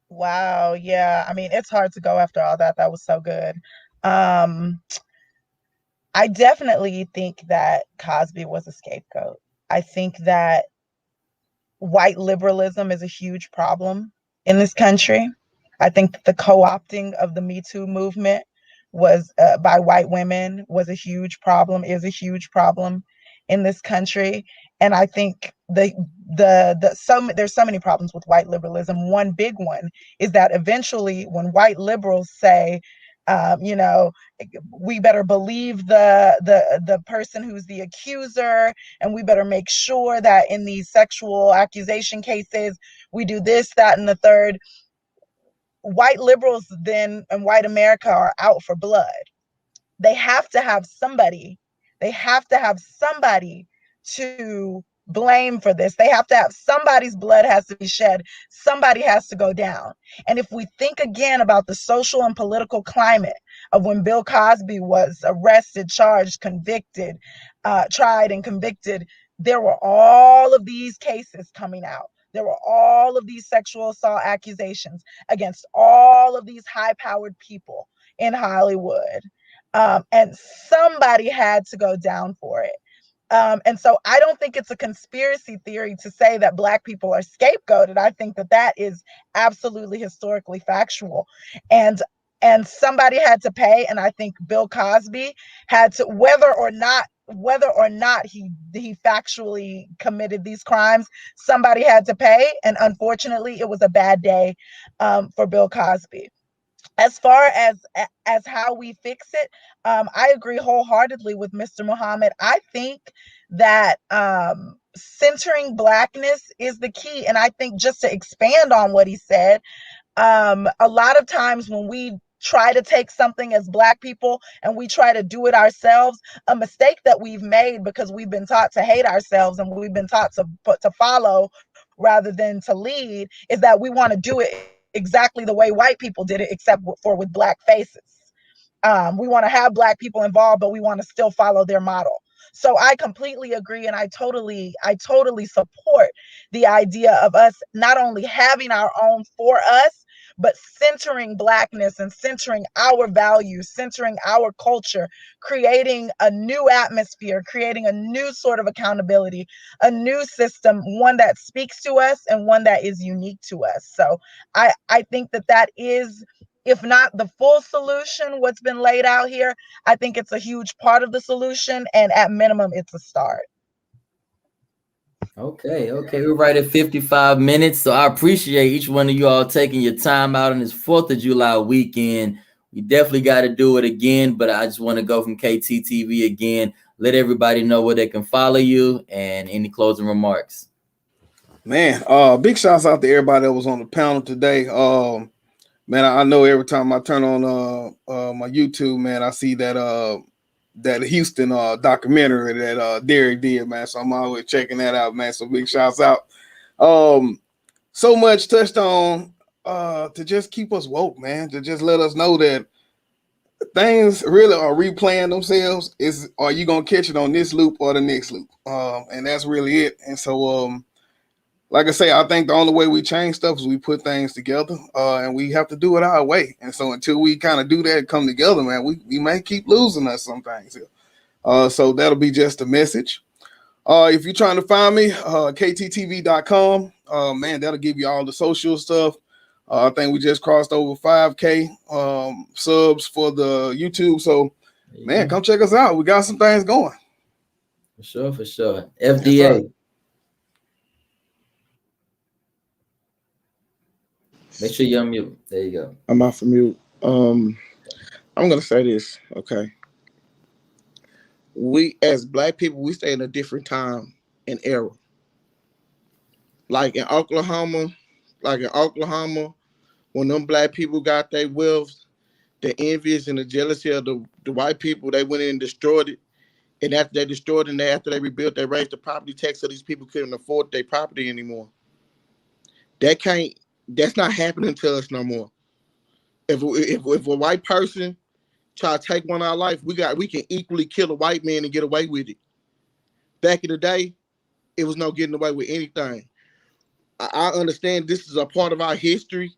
Wow, yeah. I mean, it's hard to go after all that. That was so good. I definitely think that Cosby was a scapegoat. I think that white liberalism is a huge problem in this country. I think that the co-opting of the Me Too movement was by white women was a huge problem, is a huge problem in this country. And I think there's so many problems with white liberalism. One big one is that eventually when white liberals say, we better believe the person who's the accuser, and we better make sure that in these sexual accusation cases we do this, that, and the third. White liberals then and white America are out for blood. They have to have somebody. They have to have somebody to blame for this. They have to have somebody's blood has to be shed. Somebody has to go down. And if we think again about the social and political climate of when Bill Cosby was arrested, charged, convicted, tried and convicted, there were all of these cases coming out. There were all of these sexual assault accusations against all of these high-powered people in Hollywood. And somebody had to go down for it. And so I don't think it's a conspiracy theory to say that Black people are scapegoated. I think that that is absolutely historically factual. And somebody had to pay, and I think Bill Cosby had to, whether or not he factually committed these crimes, somebody had to pay, and unfortunately it was a bad day for Bill Cosby. As far as how we fix it, I agree wholeheartedly with Mr. Muhammad. I think that centering Blackness is the key. And I think, just to expand on what he said, a lot of times when we try to take something as Black people and we try to do it ourselves, a mistake that we've made, because we've been taught to hate ourselves and we've been taught to follow rather than to lead, is that we want to do it exactly the way white people did it, except with Black faces. We want to have Black people involved, but we want to still follow their model. So I completely agree, and I totally support the idea of us not only having our own for us, but centering Blackness and centering our values, centering our culture, creating a new atmosphere, creating a new sort of accountability, a new system, one that speaks to us and one that is unique to us. So I think that is, if not the full solution, what's been laid out here, I think it's a huge part of the solution, and at minimum, it's a start. Okay, we're right at 55 minutes. So I appreciate each one of you all taking your time out on this 4th of July weekend. We definitely got to do it again, but I just want to go from KTTV again. Let everybody know where they can follow you, and any closing remarks. Man, big shouts out to everybody that was on the panel today. Man, I know every time I turn on my YouTube, man, I see that Houston documentary that Derek did, man. So I'm always checking that out, man. So big shouts out. So much touched on to just keep us woke, man. To just let us know that things really are replaying themselves. Are you gonna catch it on this loop or the next loop? And that's really it. And so like I say, I think the only way we change stuff is we put things together, and we have to do it our way. And so until we kind of do that and come together, man, we may keep losing us some things here. So that'll be just a message. If you're trying to find me, kttv.com, man, that'll give you all the social stuff. I think we just crossed over 5K subs for the YouTube. So, man, come check us out. We got some things going. For sure. FDA. Make sure you're on mute. There you go. I'm off of mute. I'm gonna say this, okay? We as Black people, we stay in a different time and era. Like in Oklahoma, when them Black people got their wealth, the envious and the jealousy of the white people, they went in and destroyed it. And after they destroyed it, and after they rebuilt, they raised the property tax so these people couldn't afford their property anymore. That's not happening to us no more. If a white person try to take one of our life, we can equally kill a white man and get away with it. Back in the day, it was no getting away with anything. I understand this is a part of our history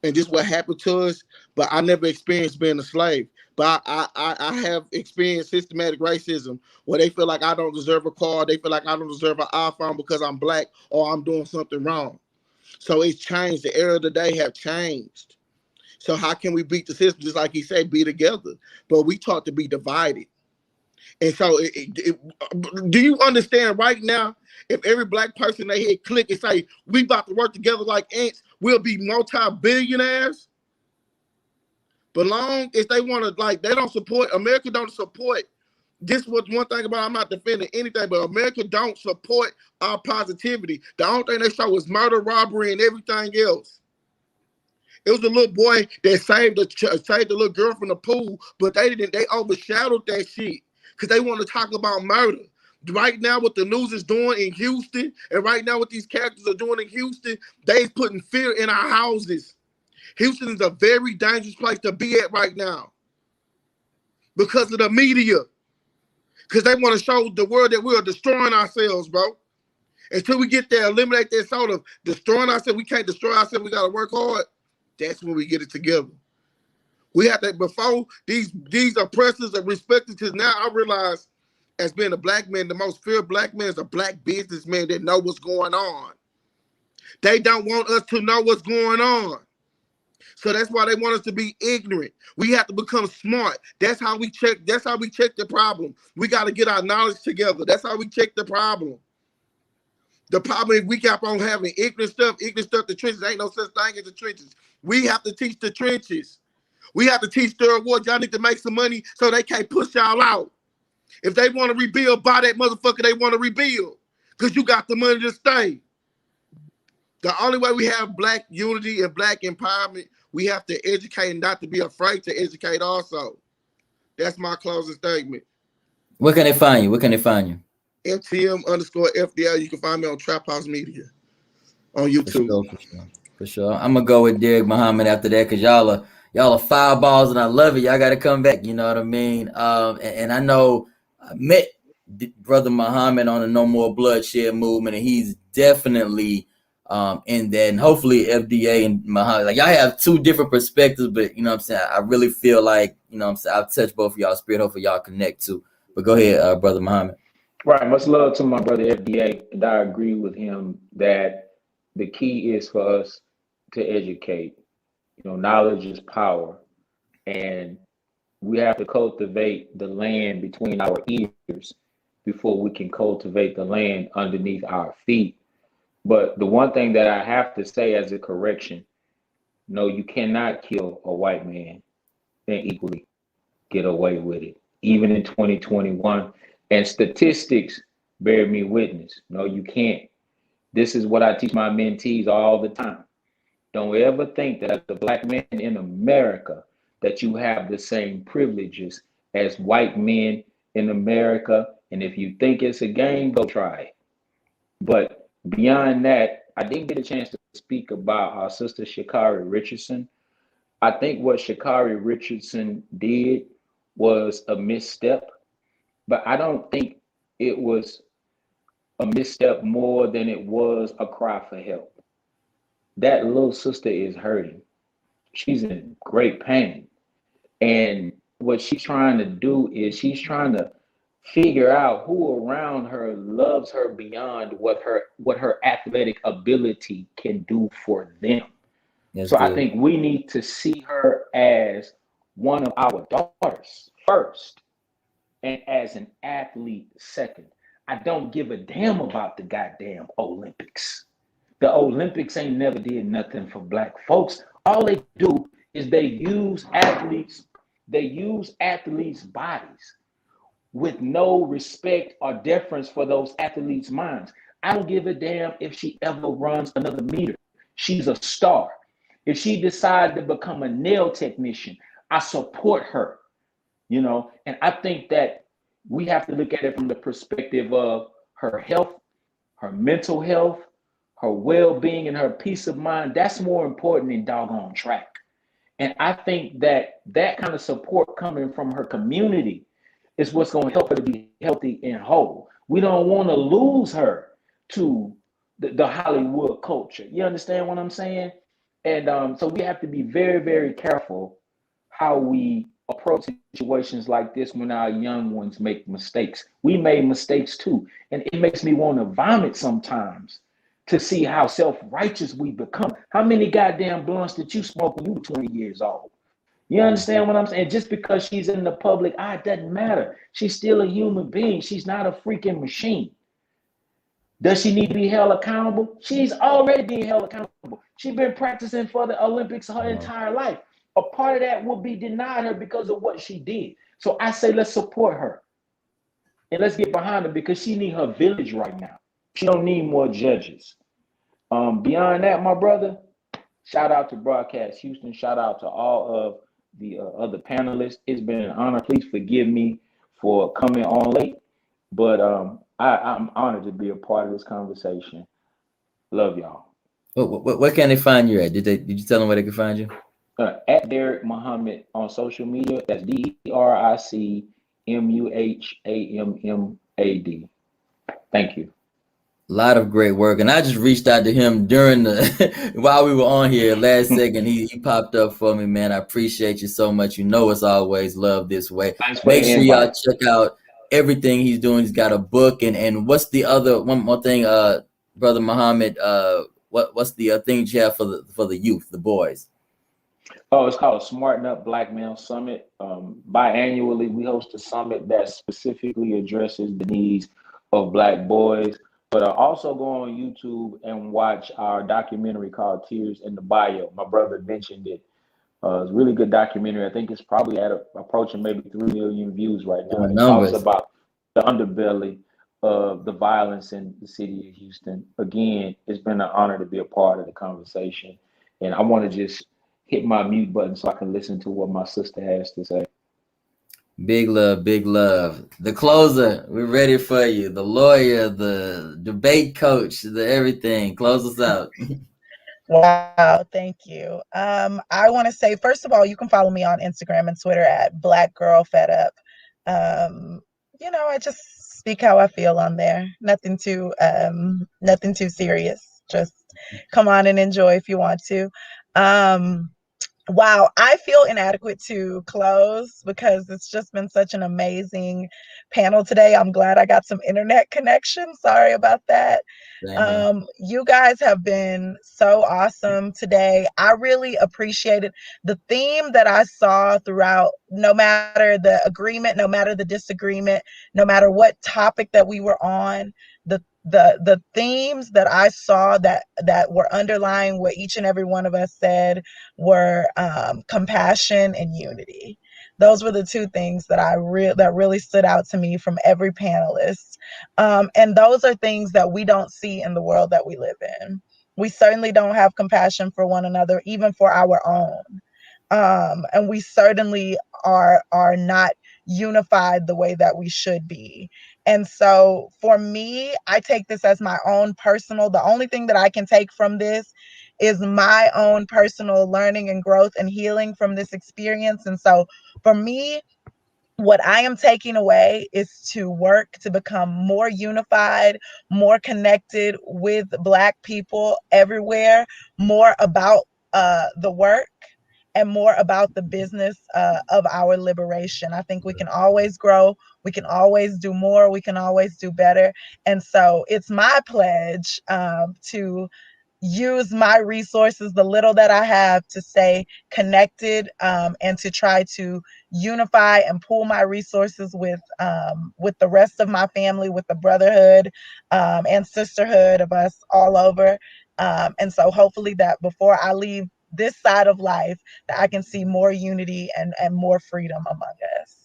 and this is what happened to us, but I never experienced being a slave. But I have experienced systematic racism where they feel like I don't deserve a car, they feel like I don't deserve an iPhone because I'm Black or I'm doing something wrong. So it's changed. The era of the day have changed. So how can we beat the system? Just like he said, be together. But we taught to be divided. And so do you understand right now, if every Black person they hear click and say, we about to work together like ants, we'll be multi-billionaires? But long as they want to, like, they don't support, America don't support. This was one thing about, I'm not defending anything, but America don't support our positivity. The only thing they show is murder, robbery, and everything else. It was a little boy that saved the little girl from the pool, but they overshadowed that shit because they want to talk about murder. Right now, what the news is doing in Houston, and right now what these characters are doing in Houston, they putting fear in our houses. Houston is a very dangerous place to be at right now because of the media. Because they want to show the world that we are destroying ourselves, bro. Until we get there, eliminate that sort of destroying ourselves. We can't destroy ourselves. We got to work hard. That's when we get it together. We have to, before these oppressors are respected, because now I realize as being a black man, the most feared black man is a black businessman that know what's going on. They don't want us to know what's going on. So that's why they want us to be ignorant. We have to become smart. That's how we check. That's how we check the problem. We got to get our knowledge together. That's how we check the problem. The problem is we keep on having ignorant stuff, the trenches. Ain't no such thing as the trenches. We have to teach the trenches. We have to teach third ward. Y'all need to make some money so they can't push y'all out. If they want to rebuild, buy that motherfucker they want to rebuild. Because you got the money to stay. The only way we have black unity and black empowerment, we have to educate and not to be afraid to educate also. That's my closing statement. Where can they find you? Where can they find you? MTM_FDL. You can find me on Trap House Media on YouTube. For sure. I'm gonna go with Derek Muhammad after that because y'all are fireballs and I love it. Y'all got to come back. You know what I mean? And I know I met Brother Muhammad on the No More Bloodshed movement, and he's definitely in that. And hopefully FDA and Muhammad, like y'all have two different perspectives, but you know what I'm saying? I really feel like, you know what I'm saying, I've touched both of y'all spirit. Hopefully y'all connect too. But go ahead, Brother Muhammad. Right. Much love to my brother FDA. And I agree with him that the key is for us to educate. You know, knowledge is power. And we have to cultivate the land between our ears before we can cultivate the land underneath our feet. But the one thing that I have to say as a correction, no, you cannot kill a white man and equally get away with it, even in 2021. And statistics bear me witness. No, you can't. This is what I teach my mentees all the time. Don't ever think that as a black man in America that you have the same privileges as white men in America. And if you think it's a game, go try it. But beyond that, I didn't get a chance to speak about our sister Sha'Carri Richardson. I think what Sha'Carri Richardson did was a misstep, but I don't think it was a misstep more than it was a cry for help. That little sister is hurting. She's in great pain. And what she's trying to do is she's trying to figure out who around her loves her beyond what her athletic ability can do for them. That's so good. I think we need to see her as one of our daughters first and as an athlete second. I don't give a damn about the goddamn Olympics. The Olympics ain't never did nothing for black folks. All they do is they use athletes' bodies with no respect or deference for those athletes' minds. I don't give a damn if she ever runs another meter. She's a star. If she decides to become a nail technician, I support her, you know, and I think that we have to look at it from the perspective of her health, her mental health, her well-being, and her peace of mind. That's more important than doggone track. And I think that that kind of support coming from her community is what's going to help her to be healthy and whole. We don't want to lose her to the Hollywood culture. You understand what I'm saying? And so we have to be very, very careful how we approach situations like this when our young ones make mistakes. We made mistakes too. And it makes me want to vomit sometimes to see how self-righteous we become. How many goddamn blunts did you smoke when you were 20 years old? You understand what I'm saying? Just because she's in the public eye, it doesn't matter. She's still a human being. She's not a freaking machine. Does she need to be held accountable? She's already being held accountable. She's been practicing for the Olympics her entire life. A part of that will be denied her because of what she did. So I say let's support her. And let's get behind her because she needs her village right now. She don't need more judges. Beyond that, my brother, shout out to Broadcast Houston. Shout out to all of the other panelists. It's been an honor. Please forgive me for coming on late, but I'm honored to be a part of this conversation. Love y'all. Where can they find you at? Did you tell them where they can find you? At Derek Muhammad on social media. That's DericMuhammad. Thank you. A lot of great work, and I just reached out to him during the while we were on here last second. He popped up for me, man. I appreciate you so much. You know it's always love this way. Make sure y'all check out everything he's doing. He's got a book, and what's the other one more thing, Brother Muhammad? What's the thing you have for the youth, the boys? Oh, it's called Smarten Up Black Male Summit. Biannually, we host a summit that specifically addresses the needs of Black boys. But also go on YouTube and watch our documentary called Tears in the Bio. My brother mentioned it. It's a really good documentary. I think it's probably approaching maybe 3 million views right now. It talks about the underbelly of the violence in the city of Houston. Again, it's been an honor to be a part of the conversation. And I want to just hit my mute button so I can listen to what my sister has to say. Big love, big love. The closer, we're ready for you. The lawyer, the debate coach, the everything. Close us out. Wow, thank you. I want to say, first of all, you can follow me on Instagram and Twitter at Black Girl Fed Up. I just speak how I feel on there. Nothing too serious. Just come on and enjoy if you want to. Wow, I feel inadequate to close because it's just been such an amazing panel today. I'm glad I got some internet connection. Sorry about that. You guys have been so awesome today. I really appreciated the theme that I saw throughout, no matter the agreement, no matter the disagreement, no matter what topic that we were on, the themes that I saw that were underlying what each and every one of us said were compassion and unity. Those were the two things that that really stood out to me from every panelist. And those are things that we don't see in the world that we live in. We certainly don't have compassion for one another, even for our own. And we certainly are not unified the way that we should be. And so for me, I take this as my own personal, the only thing that I can take from this is my own personal learning and growth and healing from this experience. And so for me, what I am taking away is to work to become more unified, more connected with Black people everywhere, more about the work, and more about the business of our liberation. I think we can always grow. We can always do more. We can always do better. And so it's my pledge to use my resources, the little that I have, to stay connected and to try to unify and pool my resources with the rest of my family, with the brotherhood and sisterhood of us all over. And so hopefully that before I leave this side of life, that I can see more unity and more freedom among us.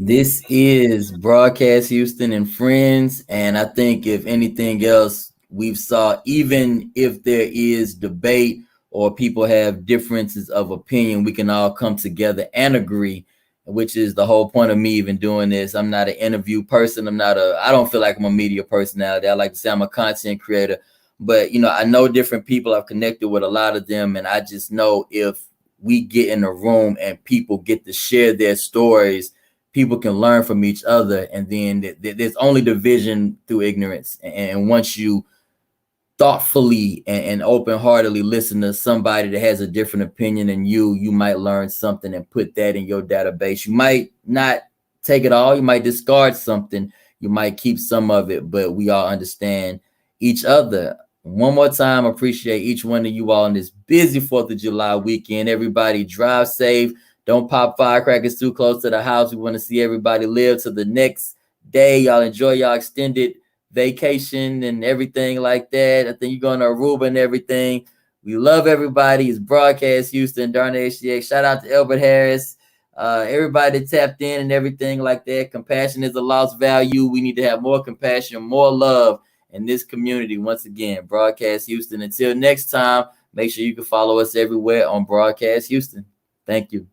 This is Broadcast Houston and Friends. And I think if anything else we've saw, even if there is debate or people have differences of opinion, we can all come together and agree, which is the whole point of me even doing this. I'm not an interview person. I don't feel like I'm a media personality. I like to say I'm a content creator. But, I know different people. I've connected with a lot of them. And I just know if we get in a room and people get to share their stories, people can learn from each other. And then there's only division through ignorance. And once you thoughtfully and open-heartedly listen to somebody that has a different opinion than you might learn something and put that in your database. You might not take it all. You might discard something. You might keep some of it. But we all understand each other. One more time, appreciate each one of you all on this busy 4th of July weekend. Everybody drive safe. Don't pop firecrackers too close to the house. We want to see everybody live to the next day. Y'all enjoy y'all extended vacation and everything like that. I think you're going to Aruba and everything. We love everybody. It's Broadcast Houston, Darn HCX. Shout out to Albert Harris. Everybody that tapped in and everything like that. Compassion is a lost value. We need to have more compassion, more love in this community. Once again, Broadcast Houston. Until next time, make sure you can follow us everywhere on Broadcast Houston. Thank you.